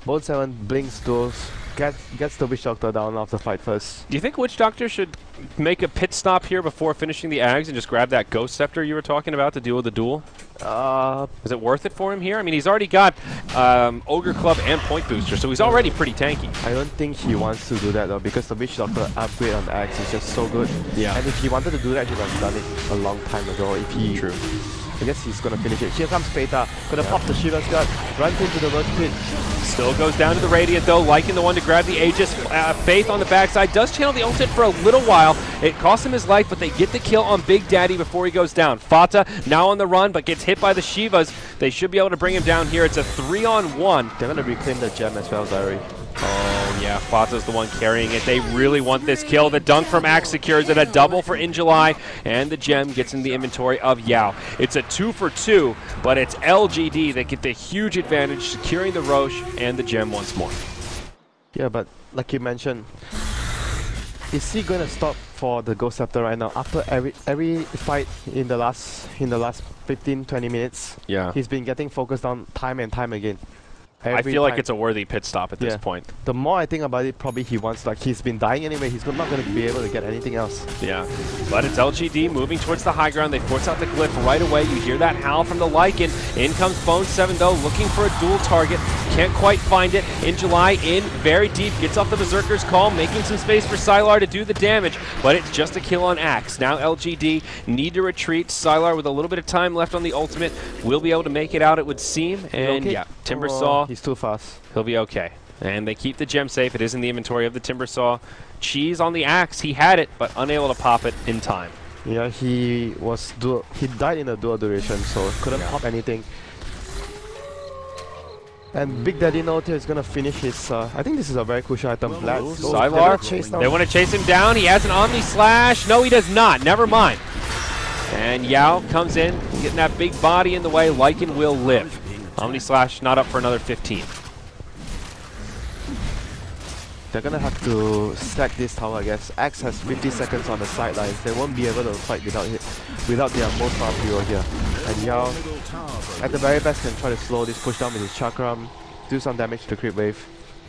Bone 7 blinks those, gets the Witch Doctor down off the fight first. Do you think Witch Doctor should make a pit stop here before finishing the Ags and just grab that Ghost Scepter you were talking about to deal with the duel? Is it worth it for him here? I mean, he's already got Ogre Club and Point Booster, so he's already pretty tanky. I don't think he wants to do that though, because the Witch Doctor upgrade on the Axe is just so good. Yeah. And if he wanted to do that, he would have done it a long time ago if he I guess he's gonna finish it. Here comes Peta, gonna pop the Shiva's gut, runs into the Verge Pit. Still goes down to the Radiant though, Lycan the one to grab the Aegis. Faith on the backside does channel the ultimate for a little while. It costs him his life, but they get the kill on Big Daddy before he goes down. Fata now on the run, but gets hit by the Shivas. They should be able to bring him down here. It's a 3-on-1. They're gonna reclaim the gem as well, Zyri. Oh yeah, Fata's the one carrying it. They really want this kill. The dunk from Axe secures it, a double for Injuly, and the gem gets in the inventory of Yao. It's a 2 for 2, but it's LGD that get the huge advantage, securing the Roche and the gem once more. Yeah, but like you mentioned, is he gonna stop for the Ghost Scepter right now? After every fight in the last 15-20 minutes, Yeah, he's been getting focused on time and time again. I feel like it's a worthy pit stop at this point. The more I think about it, probably he wants, like, he's been dying anyway, he's not going to be able to get anything else. Yeah, but it's LGD moving towards the high ground. They force out the glyph right away. You hear that howl from the Lycan. In comes Bone 7 though, looking for a dual target. Can't quite find it. In July, in very deep, gets off the Berserker's call, making some space for Sylar to do the damage, but it's just a kill on Axe. Now LGD need to retreat. Sylar with a little bit of time left on the ultimate will be able to make it out, it would seem. And yeah, Timbersaw, he's too fast. He'll be okay. And they keep the gem safe. It is in the inventory of the Timbersaw. Cheese on the Axe. He had it, but unable to pop it in time. Yeah, he died in a dual duration, so couldn't pop anything. And Big Daddy Note is gonna finish his. I think this is a very crucial item. Sylar, they want to chase him down. He has an Omni Slash. No, he does not. Never mind. And Yao comes in, getting that big body in the way. Lycan will live. Omni Slash not up for another 15. They're gonna have to stack this tower, I guess. Axe has 50 seconds on the sidelines. They won't be able to fight without their most powerful hero here. And Yao, at the very best, can try to slow this push down with his Chakram, do some damage to the creep wave.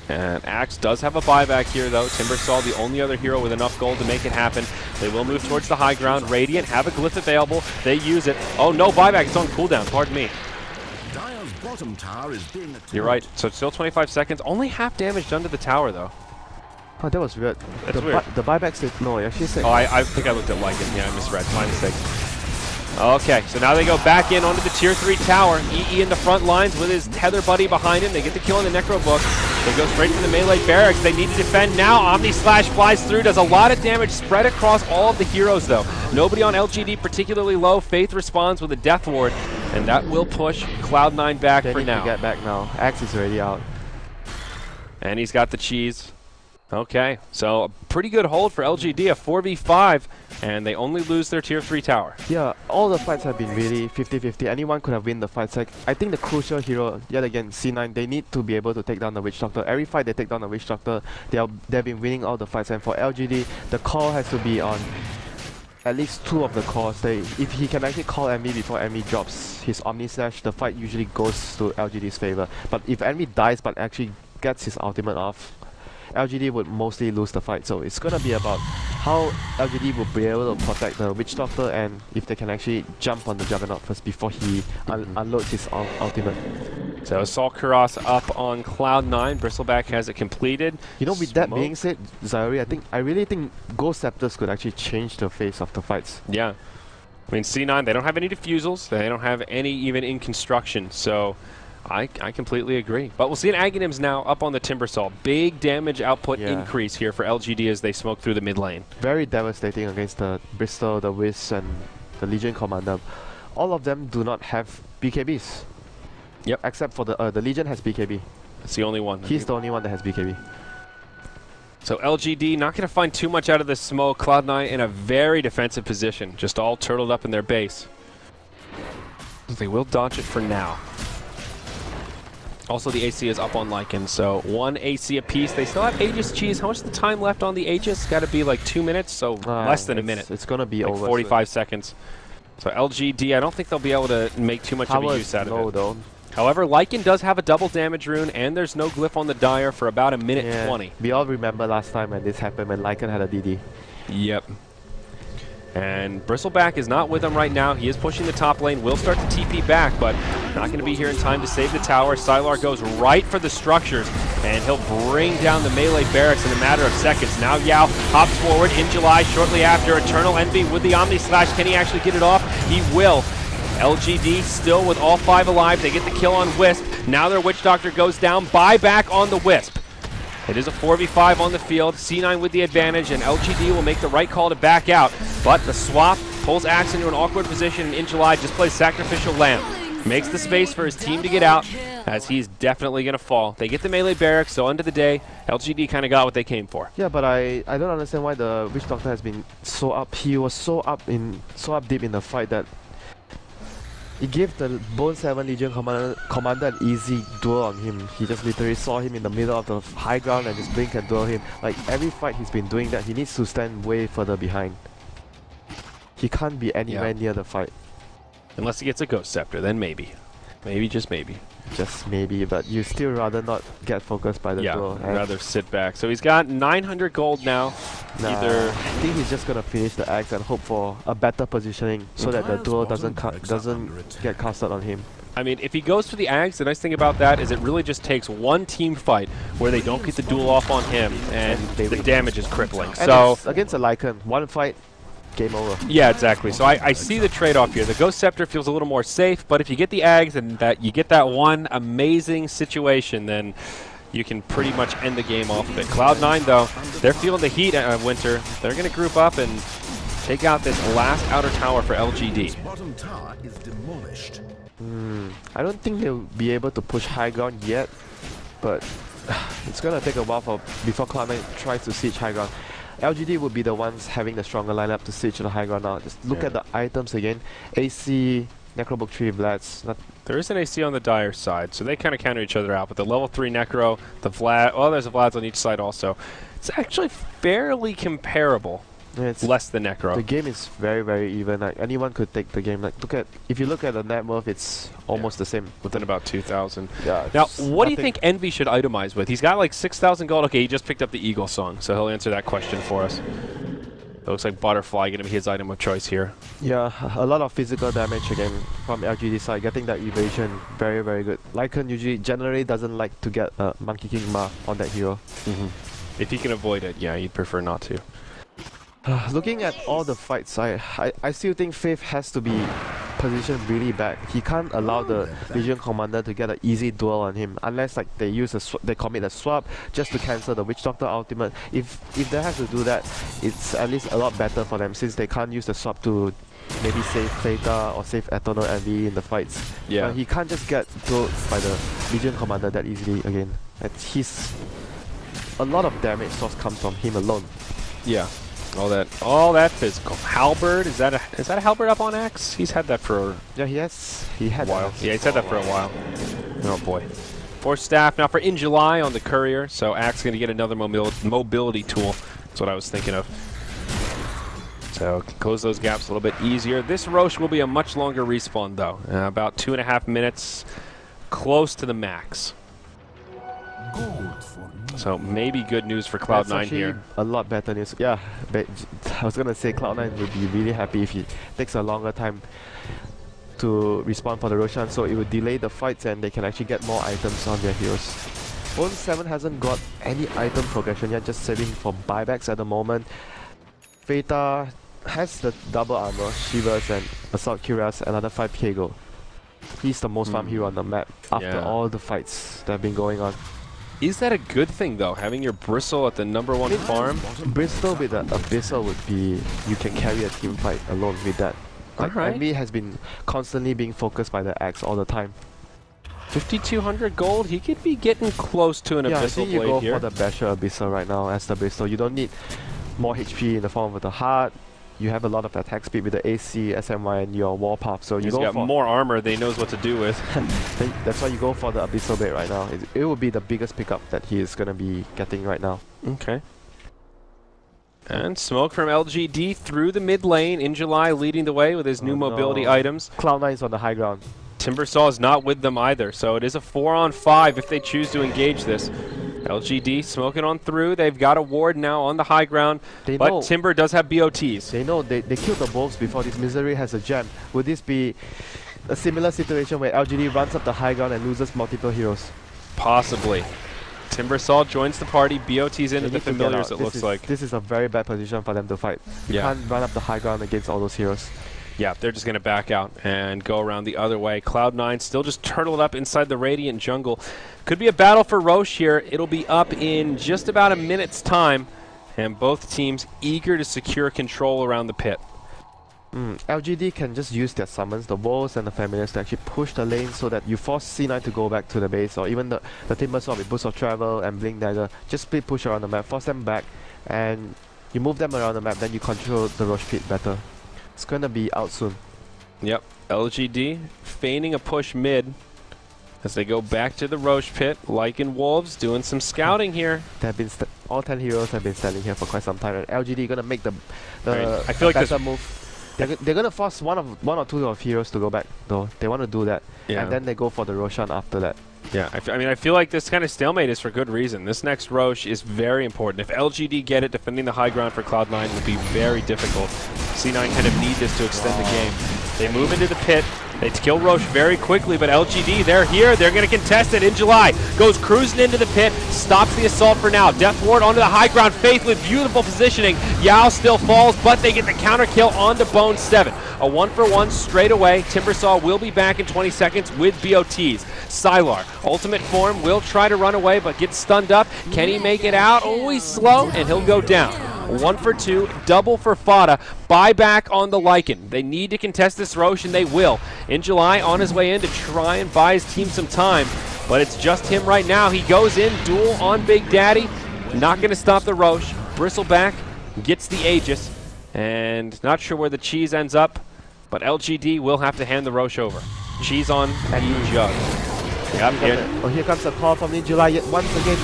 And Axe does have a buyback here though. Timbersaw, the only other hero with enough gold to make it happen. They will move towards the high ground. Radiant have a glyph available. They use it. Oh, no buyback. It's on cooldown. Pardon me. Bottom tower is being attacked. You're right. So still 25 seconds. Only half damage done to the tower though. Oh, that was weird. That's weird. The buyback said no. It actually said. Oh, I think I looked at Lycan. Yeah, I misread. My mistake. Okay, so now they go back in onto the tier 3 tower. EE in the front lines with his tether buddy behind him. They get the kill in the Necro Book. They go straight to the melee barracks. They need to defend now. Omni Slash flies through, does a lot of damage spread across all of the heroes though. Nobody on LGD particularly low. Faith responds with a Death Ward, and that will push Cloud9 back for now. Get back now. Axe is already out. And he's got the cheese. Okay, so a pretty good hold for LGD, a 4v5, and they only lose their tier 3 tower. Yeah, all the fights have been really 50-50. Anyone could have win the fights. Like, I think the crucial hero, yet again, C9, they need to be able to take down the Witch Doctor. Every fight they take down the Witch Doctor, they've been winning all the fights. And for LGD, the call has to be on at least 2 of the calls. If he can actually call Envy before Envy drops his Omni Slash, the fight usually goes to LGD's favor. But if Envy dies but actually gets his ultimate off, LGD would mostly lose the fight. So it's gonna be about how LGD will be able to protect the Witch Doctor, and if they can actually jump on the Juggernaut first before he unloads his ultimate. So Assault Kuros up on Cloud9. Bristleback has it completed. You know, with that being said, Zyri, I really think Ghost Scepters could actually change the face of the fights. Yeah. I mean, C9, they don't have any diffusals. They don't have any even in construction. So I completely agree. But we'll see an Aghanims now up on the Timbersaw. Big damage output increase here for LGD as they smoke through the mid lane. Very devastating against the Bristol, the Wiz, and the Legion Commander. All of them do not have BKBs. Yep. Except for the Legion has BKB. It's the only one. He's the only one that has BKB. So LGD not going to find too much out of this smoke. Cloud9 in a very defensive position. Just all turtled up in their base. They will dodge it for now. Also, the AC is up on Lycan, so 1 AC apiece. They still have Aegis Cheese. How much is the time left on the Aegis? Got to be like 2 minutes, so less than a minute. It's going to be like over 45 seconds. So LGD, I don't think they'll be able to make too much of a use out of it. Though. However, Lycan does have a double damage rune, and there's no glyph on the Dire for about a minute 20. We all remember last time when this happened, when Lycan had a DD. Yep. And Bristleback is not with him right now. He is pushing the top lane, will start to TP back, but not going to be here in time to save the tower. Sylar goes right for the structures, and he'll bring down the melee barracks in a matter of seconds. Now Yao hops forward in July shortly after. Eternal Envy with the Omni Slash. Can he actually get it off? He will. LGD still with all 5 alive. They get the kill on Wisp. Now their Witch Doctor goes down. Buyback on the Wisp. It is a 4v5 on the field. C9 with the advantage, and LGD will make the right call to back out. But the swap pulls Axe into an awkward position, and In July just plays Sacrificial Lamb. Makes the space for his team to get out, as he's definitely going to fall. They get the melee barracks, so end of the day, LGD kind of got what they came for. Yeah, but I don't understand why the Witch Doctor has been so up. He was so up deep in the fight that he gave the Bone 7 Legion commander an easy duel on him. He just literally saw him in the middle of the high ground and just blink and duel him. Like every fight he's been doing that, he needs to stand way further behind. He can't be anywhere near the fight. Unless he gets a Ghost Scepter, then maybe. Maybe, just maybe. Just maybe, but you still rather not get focused by the duel. Yeah, rather sit back. So he's got 900 gold now. I think he's just gonna finish the axe and hope for a better positioning so that the duel doesn't get casted on him. I mean, if he goes for the Axe, the nice thing about that is it really just takes one team fight where they don't get the duel off on him, and the damage is crippling. And so against a Lycan, one fight, game over. Yeah, exactly. So I see the trade-off here. The Ghost Scepter feels a little more safe, but if you get the Ags and that you get that one amazing situation, then you can pretty much end the game off of it. Cloud9, though, they're feeling the heat Winter. They're going to group up and take out this last outer tower for LGD. Bottom tower is demolished. I don't think they'll be able to push high ground yet, but it's going to take a while before Cloud9 tries to siege high ground. LGD would be the ones having the stronger lineup to siege the high ground now. Just look at the items again. AC, Necrobook 3 Vlads. There is an AC on the Dire side, so they kind of counter each other out. But the level 3 Necro, the Vlad, well, there's a Vlads on each side also. It's actually fairly comparable. Yeah, it's less than Necro. The game is very, very even. Like anyone could take the game. Like if you look at the net worth, it's almost the same. Within about 2,000. Yeah. Now, what do you think Envy should itemize with? He's got like 6,000 gold. Okay, he just picked up the Eagle Song, so he'll answer that question for us. It looks like Butterfly going to be his item of choice here. Yeah, a lot of physical damage again from LGD side. Getting that evasion, very, very good. Lycan usually generally doesn't like to get Monkey King Ma on that hero. If he can avoid it, yeah, you'd prefer not to. Looking at all the fights, I still think Faith has to be positioned really back. He can't allow the Legion Commander to get an easy duel on him unless like they commit a swap just to cancel the Witch Doctor ultimate. If they have to do that, it's at least a lot better for them since they can't use the swap to maybe save Theta or save Eternal Envy in the fights. Yeah. He can't just get dueled by the Legion Commander that easily again. And a lot of damage source comes from him alone. Yeah. All that physical. Halberd, is that a Halberd up on Axe? He's had that for he had a while. That. Yeah, he's had that for a while. Oh boy. For staff now for In July on the Courier, so Axe going to get another mobility tool. That's what I was thinking of. So close those gaps a little bit easier. This Roche will be a much longer respawn though, about 2.5 minutes, close to the max. So maybe good news for Cloud9 here. A lot better news. Yeah, I was gonna say Cloud9 would be really happy if it takes a longer time to respawn for the Roshan, so it would delay the fights and they can actually get more items on their heroes. Bone 7 hasn't got any item progression yet, just saving for buybacks at the moment. Theta has the double armor, Shivers and Assault Curious, another 5k gold. He's the most farm hero on the map after all the fights that have been going on. Is that a good thing though, having your Bristle at the #1 farm? Bristle with an Abyssal would be, you can carry a team fight alone with that. Like Envy has been constantly being focused by the Axe all the time. 5,200 gold, he could be getting close to an Abyssal I think you blade go here. for the Basher Abyssal right now as the Bristle. You don't need more HP in the form of the heart. You have a lot of attack speed with the AC, SMY, and your wall pop. So He's got more armor than he knows what to do with. That's why you go for the Abyssal Blade right now. It will be the biggest pickup that he is going to be getting right now. Okay. And smoke from LGD through the mid lane. In July leading the way with his new mobility items. Cloud9 is on the high ground. Timbersaw is not with them either, so it is a 4-on-5 if they choose to engage this. LGD smoking on through. They've got a ward now on the high ground, but Timber does have BOTs. They know they killed the wolves before this Misery has a gem. Would this be a similar situation where LGD runs up the high ground and loses multiple heroes? Possibly. Timbersaw joins the party, BOTs into the familiars it looks like. This is a very bad position for them to fight. You can't run up the high ground against all those heroes. Yeah, they're just going to back out and go around the other way. Cloud9 still just turtled up inside the Radiant jungle. Could be a battle for Roche here. It'll be up in just about a minute's time, and both teams eager to secure control around the pit. LGD can just use their summons, the walls and the familiars, to actually push the lane so that you force C9 to go back to the base, or even the Timbersaw with Boost of Travel and Blink Dagger. Just split push around the map, force them back, and you move them around the map, then you control the Roche pit better. It's gonna be out soon. Yep, LGD feigning a push mid as they go back to the Roche pit. Lycan Wolves doing some scouting here. They've been all 10 heroes have been standing here for quite some time, and LGD gonna make the I feel like better move. They're gonna force one or two of heroes to go back though. They want to do that, and then they go for the Roshan after that. Yeah, I mean, I feel like this kind of stalemate is for good reason. This next Roche is very important. If LGD get it, defending the high ground for Cloud9 will be very difficult. C9 kind of need this to extend the game. They move into the pit. They kill Roche very quickly, but LGD, they're here. They're going to contest it. In July goes cruising into the pit, stops the assault for now. Death Ward onto the high ground. Faith with beautiful positioning. Yao still falls, but they get the counter kill onto Bone 7. A 1-for-1 straight away. Timbersaw will be back in 20 seconds with BOTs. Sylar, ultimate form, will try to run away, but gets stunned up. Can he make it out? Oh, he's slow, and he'll go down. 1 for 2, double for Fada. Buyback on the Lycan. They need to contest this Roche, and they will. In July, on his way in to try and buy his team some time, but it's just him right now. He goes in, duel on Big Daddy. Not going to stop the Roche. Bristleback gets the Aegis, and not sure where the cheese ends up, but LGD will have to hand the Roche over. Cheese on the jug. Yep, here comes a call from Ninjula yet once again.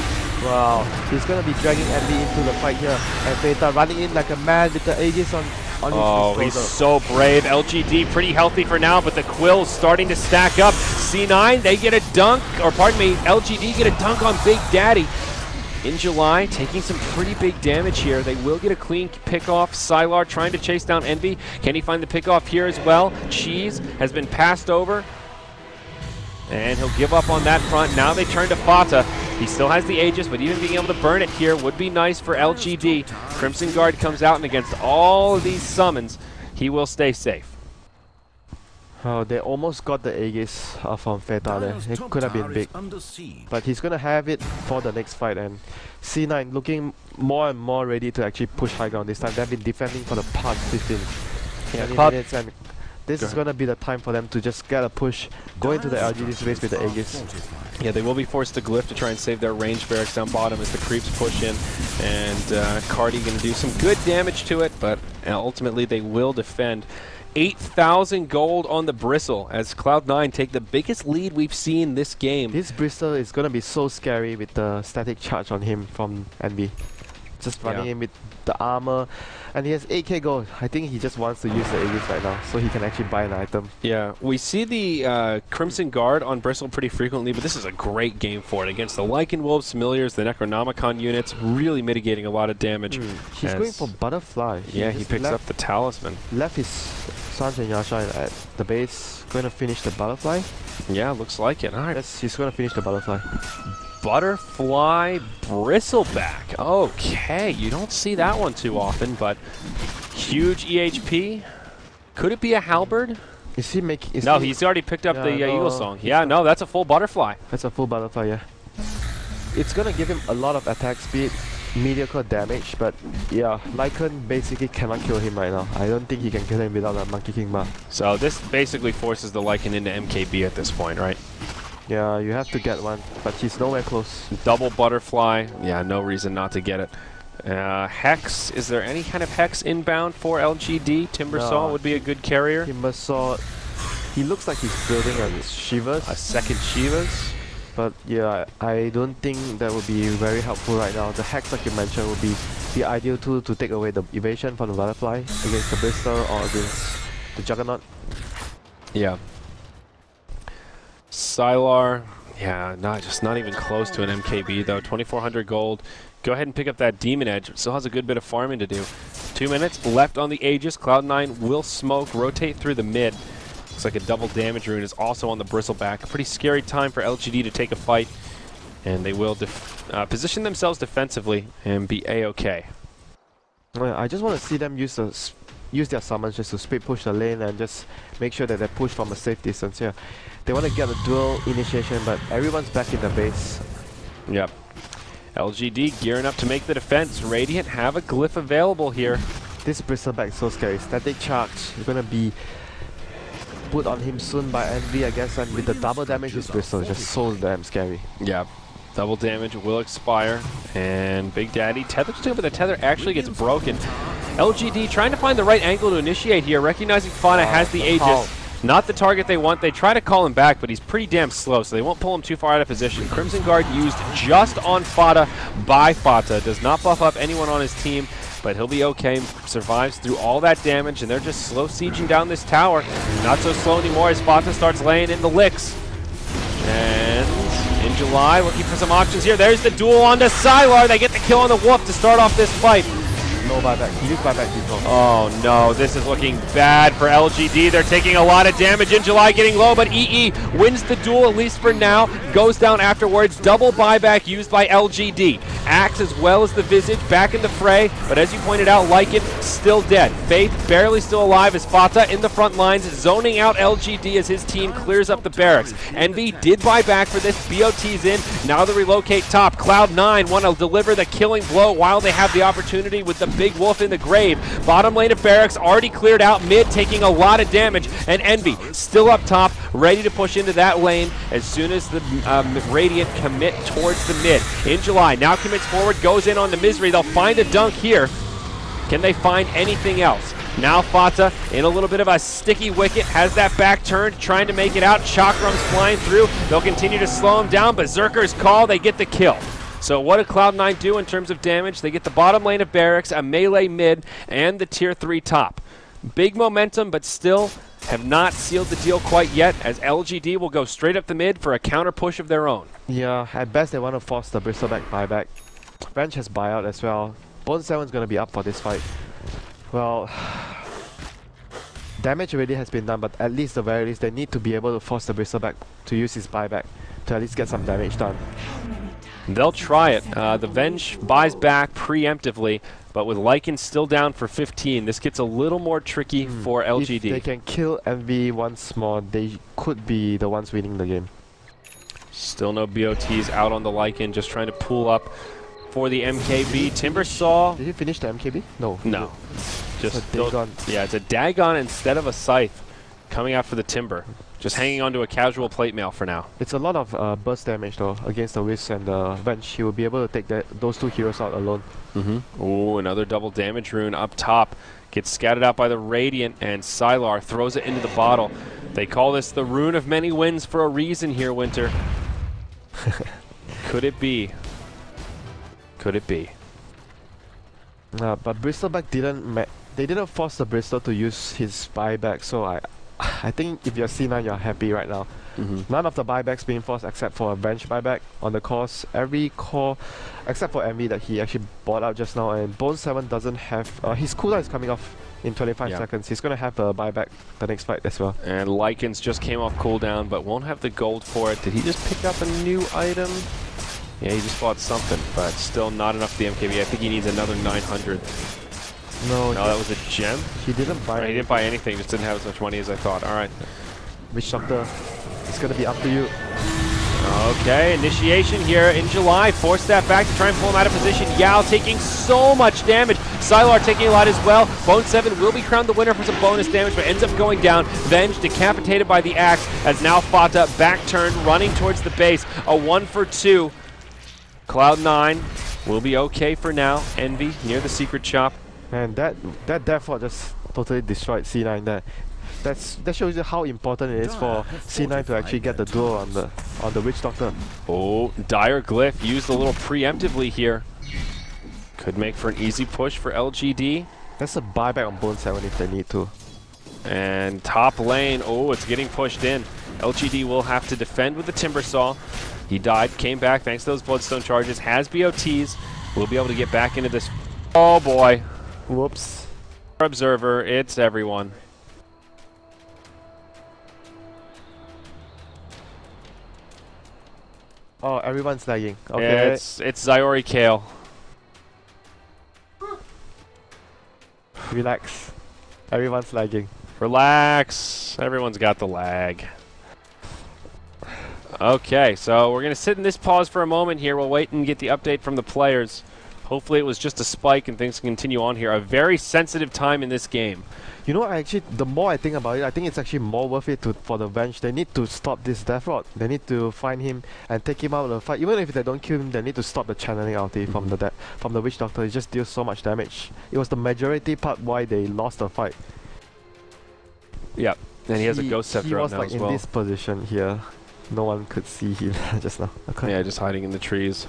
Wow, he's gonna be dragging Envy into the fight here, and Veta running in like a man with the Aegis on his disposal. He's so brave. LGD pretty healthy for now, but the Quill's starting to stack up. C9, they get a dunk, or pardon me, LGD get a dunk on Big Daddy. In July, taking some pretty big damage here. They will get a clean pick-off. Sylar trying to chase down Envy. Can he find the pick-off here as well? Cheese has been passed over, and he'll give up on that front. Now they turn to Fata. He still has the Aegis, but even being able to burn it here would be nice for LGD. Crimson Guard comes out, and against all of these summons, he will stay safe. Oh, they almost got the Aegis from Feta there. It could have been big. But he's going to have it for the next fight, and C9 looking more and more ready to actually push high ground this time. They've been defending for the past 15 minutes, and this is going to be the time for them to just get a push, go into the LGD's base with the Aegis. Yeah, they will be forced to glyph to try and save their range barracks down bottom as the creeps push in, and Cardi going to do some good damage to it, but ultimately they will defend. 8,000 gold on the Bristle as Cloud9 take the biggest lead we've seen this game. This Bristle is going to be so scary with the static charge on him from Envy. Just running in with the armor, and he has 8k gold. I think he just wants to use the Aegis right now so he can actually buy an item. Yeah, we see the Crimson Guard on Bristle pretty frequently, but this is a great game for it against the Lycan Wolves, Familiars, the Necronomicon units, really mitigating a lot of damage. He's going for Butterfly. He picks up the Talisman. Left his Sanj and Yasha at the base, going to finish the Butterfly. Yeah, looks like it. All right. Yes, he's going to finish the Butterfly. Butterfly Bristleback. Okay, you don't see that one too often, but huge EHP. Could it be a Halberd? Is he making? No, he's already picked up the Eagle Song. Yeah, no, that's a full Butterfly. That's a full Butterfly, yeah. It's gonna give him a lot of attack speed, mediocre damage, but yeah, Lycan basically cannot kill him right now. I don't think he can kill him without a Monkey King bar. So this basically forces the Lycan into MKB at this point, right? Yeah, you have to get one, but he's nowhere close. Double Butterfly. Yeah, no reason not to get it. Hex. Is there any kind of Hex inbound for LGD? Timbersaw would be a good carrier. Timbersaw, he looks like he's building a Shivas. A second Shivas. But yeah, I don't think that would be very helpful right now. The Hex, like you mentioned, would be the ideal tool to take away the evasion from the Butterfly against the Bristol or against the Juggernaut. Yeah. Sylar, yeah, not even close to an MKB though. 2,400 gold. Go ahead and pick up that Demon Edge. It still has a good bit of farming to do. 2 minutes left on the Aegis. Cloud9 will smoke, rotate through the mid. Looks like a double damage rune is also on the Bristleback. A pretty scary time for LGD to take a fight, and they will position themselves defensively and be A-okay. I just want to see them use the use their summons just to speed push the lane and just make sure that they push from a safe distance here. They want to get a dual initiation, but everyone's back in the base. Yep. LGD gearing up to make the defense. Radiant have a glyph available here. This Bristleback is so scary. Static charge is going to be put on him soon by Envy, I guess, and with the double damage, this Bristle is just so damn scary. Yep. Double damage will expire, and Big Daddy tethers to him, but the tether actually gets broken. LGD trying to find the right angle to initiate here, recognizing Fauna has the Aegis. Not the target they want. They try to call him back, but he's pretty damn slow, so they won't pull him too far out of position. Crimson Guard used just on Fata by Fata. Does not buff up anyone on his team, but he'll be okay. Survives through all that damage, and they're just slow sieging down this tower. Not so slow anymore as Fata starts laying in the licks. And in July, looking for some options here. There's the duel onto Sylar. They get the kill on the Wolf to start off this fight. No buyback. He used buyback before. Oh no, this is looking bad for LGD. They're taking a lot of damage. In July getting low, but EE wins the duel, at least for now. Goes down afterwards. Double buyback used by LGD. Axe as well as the Visage back in the fray, but as you pointed out, Lycan still dead. Faith barely still alive as Fata in the front lines, zoning out LGD as his team clears up the barracks. Envy did buy back for this. BOT's in. Now they relocate top. Cloud9 want to deliver the killing blow while they have the opportunity with the Big Wolf in the grave. Bottom lane of barracks already cleared out. Mid taking a lot of damage, and Envy still up top, ready to push into that lane as soon as the Radiant commit towards the mid. In July, now commits forward, goes in on the Misery. They'll find a dunk here. Can they find anything else? Now Fata in a little bit of a sticky wicket, has that back turned, trying to make it out. Chakrams flying through. They'll continue to slow him down. Berserker's call, they get the kill. So what did Cloud9 do in terms of damage? They get the bottom lane of barracks, a melee mid, and the tier 3 top. Big momentum, but still have not sealed the deal quite yet, as LGD will go straight up the mid for a counter push of their own. Yeah, at best they want to force the Bristleback buyback. Bench has buyout as well. Bone 7's going to be up for this fight. Well, damage already has been done, but at least the very least they need to be able to force the Bristleback to use his buyback to at least get some damage done. They'll try it. The Venge buys back preemptively, but with Lycan still down for 15, this gets a little more tricky for LGD. If they can kill Envy once more, they could be the ones winning the game. Still no BOTs out on the Lycan, just trying to pull up for the MKB. Timbersaw. Did he finish the MKB? No. No. Just Dagon. Yeah, it's a Dagon instead of a Scythe coming out for the Timber. Just hanging on to a casual plate mail for now. It's a lot of burst damage though against the Wisp and the Venge. He will be able to take those two heroes out alone. Ooh, another double damage rune up top. Gets scattered out by the Radiant, and Sylar throws it into the bottle. They call this the Rune of Many Winds for a reason here, Winter. Could it be? Could it be? But Bristleback didn't force the Bristol to use his buyback, so I think if you're C9, you're happy right now. None of the buybacks being forced except for a bench buyback on the cores. Every core except for Envy that he actually bought out just now, and Bone 7 doesn't have his cooldown is coming off in 25 seconds. He's gonna have a buyback the next fight as well. And Lycan's just came off cooldown but won't have the gold for it. Did he just pick up a new item? Yeah, he just bought something, but still not enough for the MKB. I think he needs another 900. No, that was a gem? He didn't buy He didn't buy anything, just didn't have as much money as I thought. Alright. Witch Doctor, it's gonna be up to you. Okay, initiation here in July. Force that back to try and pull him out of position. Yao taking so much damage. Sylar taking a lot as well. Bone 7 will be crowned the winner for some bonus damage, but ends up going down. Venge decapitated by the axe, as now Fata back turned, running towards the base. A 1 for 2. Cloud9 will be okay for now. Envy near the secret shop. Man, that Deathward just totally destroyed C9 there. That shows you how important it is for C9 to actually get the duel on the Witch Doctor. Oh, Dire Glyph used a little preemptively here. Could make for an easy push for LGD. That's a buyback on Bone 7 if they need to. And top lane, oh, it's getting pushed in. LGD will have to defend with the Timbersaw. He died, came back thanks to those Bloodstone charges, has BOTs. We'll be able to get back into this. Oh boy. Whoops. Observer, it's everyone. Oh, everyone's lagging. Okay. Yeah, it's Zyori Kale. Relax. Everyone's lagging. Relax. Everyone's got the lag. Okay, so we're going to sit in this pause for a moment here. We'll wait and get the update from the players. Hopefully it was just a spike and things can continue on here. A very sensitive time in this game. You know, actually, the more I think about it, I think it's actually more worth it for the Venge. They need to stop this Death Rod. They need to find him and take him out of the fight. Even if they don't kill him, they need to stop the channeling ulti from the Witch Doctor. It just deals so much damage. It was the majority part why they lost the fight. Yep, and he has a Ghost Scepter up was now like as in well. this position here. No one could see him just now. Okay. Yeah, just hiding in the trees.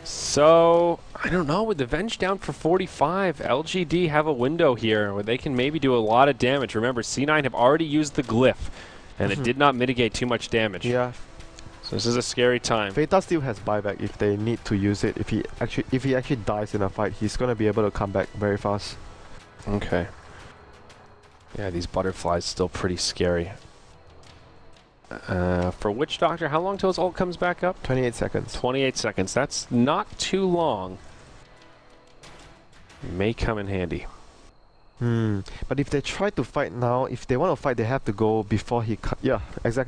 So, I don't know, with the Venge down for 45, LGD have a window here where they can maybe do a lot of damage. Remember, C9 have already used the glyph, and it did not mitigate too much damage. Yeah. So this is a scary time. Veta still has buyback if they need to use it. If he actually dies in a fight, he's gonna be able to come back very fast. Okay. Yeah, these butterflies still pretty scary. For Witch Doctor, how long till his ult comes back up? 28 seconds. 28 seconds. That's not too long. May come in handy. But if they try to fight now, if they want to fight, they have to go before he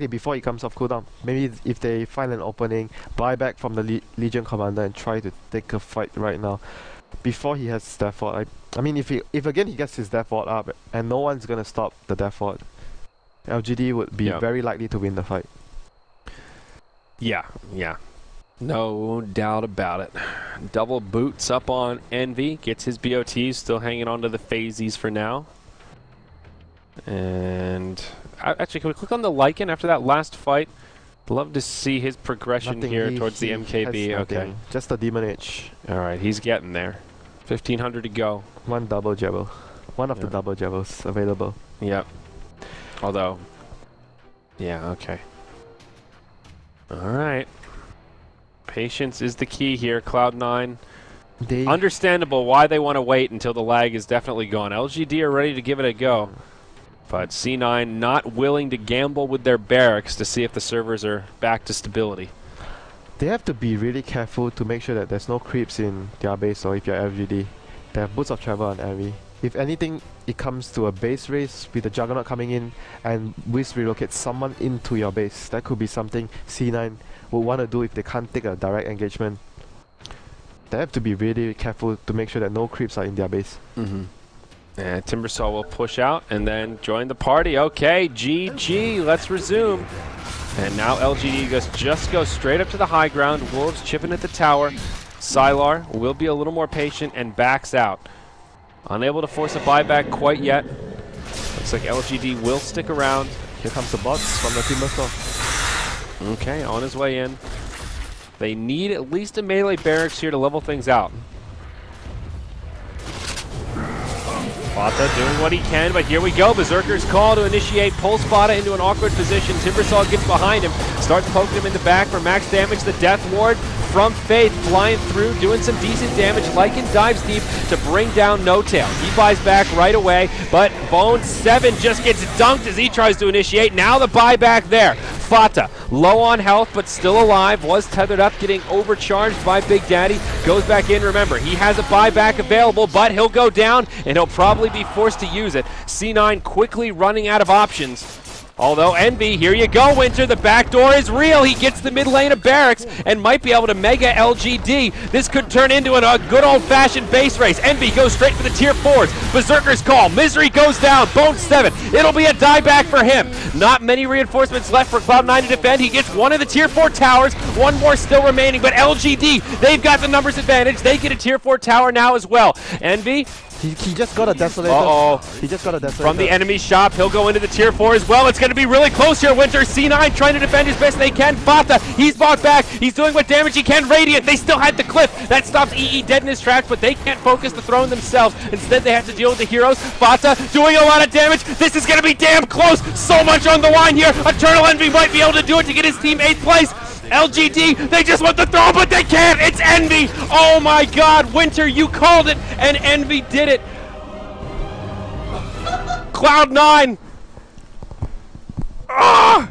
before he comes off cooldown. Maybe if they find an opening, buy back from the Legion Commander and try to take a fight right now. Before he has Death Ward. I mean, if again he gets his Death Ward up and no one's gonna stop the Death Ward, LGD would be very likely to win the fight. Yeah. No doubt about it. Double boots up on Envy. Gets his BOTs. Still hanging on to the phasies for now. And actually, can we click on the Lycan after that last fight? Love to see his progression here towards the MKB. Okay. Just a Demon Edge. Alright, he's getting there. 1500 to go. One double jabber. One of the double jabbers available. Yep. Although, yeah, okay. Alright. Patience is the key here, Cloud9. Understandable why they want to wait until the lag is definitely gone. LGD are ready to give it a go. But C9 not willing to gamble with their barracks to see if the servers are back to stability. They have to be really careful to make sure that there's no creeps in their base, or if you're LGD. They have Boots of Travel on Envy. If anything, it comes to a base race with the Juggernaut coming in and Whisk relocates someone into your base. That could be something C9 would want to do if they can't take a direct engagement. They have to be really careful to make sure that no creeps are in their base. And Timbersaw will push out and then join the party. Okay, GG, let's resume. And now LGD just goes straight up to the high ground. Wolves chipping at the tower. Sylar will be a little more patient and backs out. Unable to force a buyback quite yet. Looks like LGD will stick around. Here comes the bots from the Timbersaw. Okay, on his way in. They need at least a melee barracks here to level things out. Bata doing what he can, but here we go. Berserker's call to initiate. Pulls Bata into an awkward position. Timbersaw gets behind him. Starts poking him in the back for max damage. The Death Ward from Faith flying through, doing some decent damage. Lycan dives deep to bring down No Tail. He buys back right away, but Bone 7 just gets dunked as he tries to initiate. Now the buyback there. Fata, low on health, but still alive. Was tethered up, getting overcharged by Big Daddy. Goes back in. Remember, he has a buyback available, but he'll go down, and he'll probably be forced to use it. C9 quickly running out of options. Although Envy, here you go, Winter. The back door is real. He gets the mid lane of barracks and might be able to mega LGD. This could turn into a good old-fashioned base race. Envy goes straight for the tier 4s. Berserker's call. Misery goes down. Bone 7. It'll be a dieback for him. Not many reinforcements left for Cloud9 to defend. He gets one of the tier 4 towers. One more still remaining, but LGD, they've got the numbers advantage. They get a tier 4 tower now as well. Envy. He just got a Desolator. He just got a Desolator. From the enemy shop, he'll go into the tier 4 as well. It's going to be really close here, Winter. C9 trying to defend as best they can. Fata, he's bought back. He's doing what damage he can. Radiant, they still had the cliff. That stops EE dead in his tracks, but they can't focus the throne themselves. Instead, they have to deal with the heroes. Fata doing a lot of damage. This is going to be damn close. So much on the line here. Eternal Envy might be able to do it to get his team 8th place. LGD, they just want the throw, but they can't. It's Envy. Oh my God, Winter, you called it, and Envy did it. Cloud9. I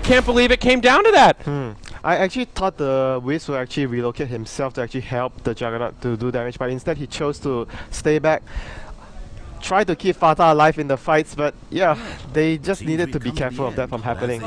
can't believe it came down to that. I actually thought the Wiz would actually relocate himself to actually help the Juggernaut to do damage, but instead he chose to stay back. try to keep Fata alive in the fights, but yeah, they just needed to be careful of that from happening.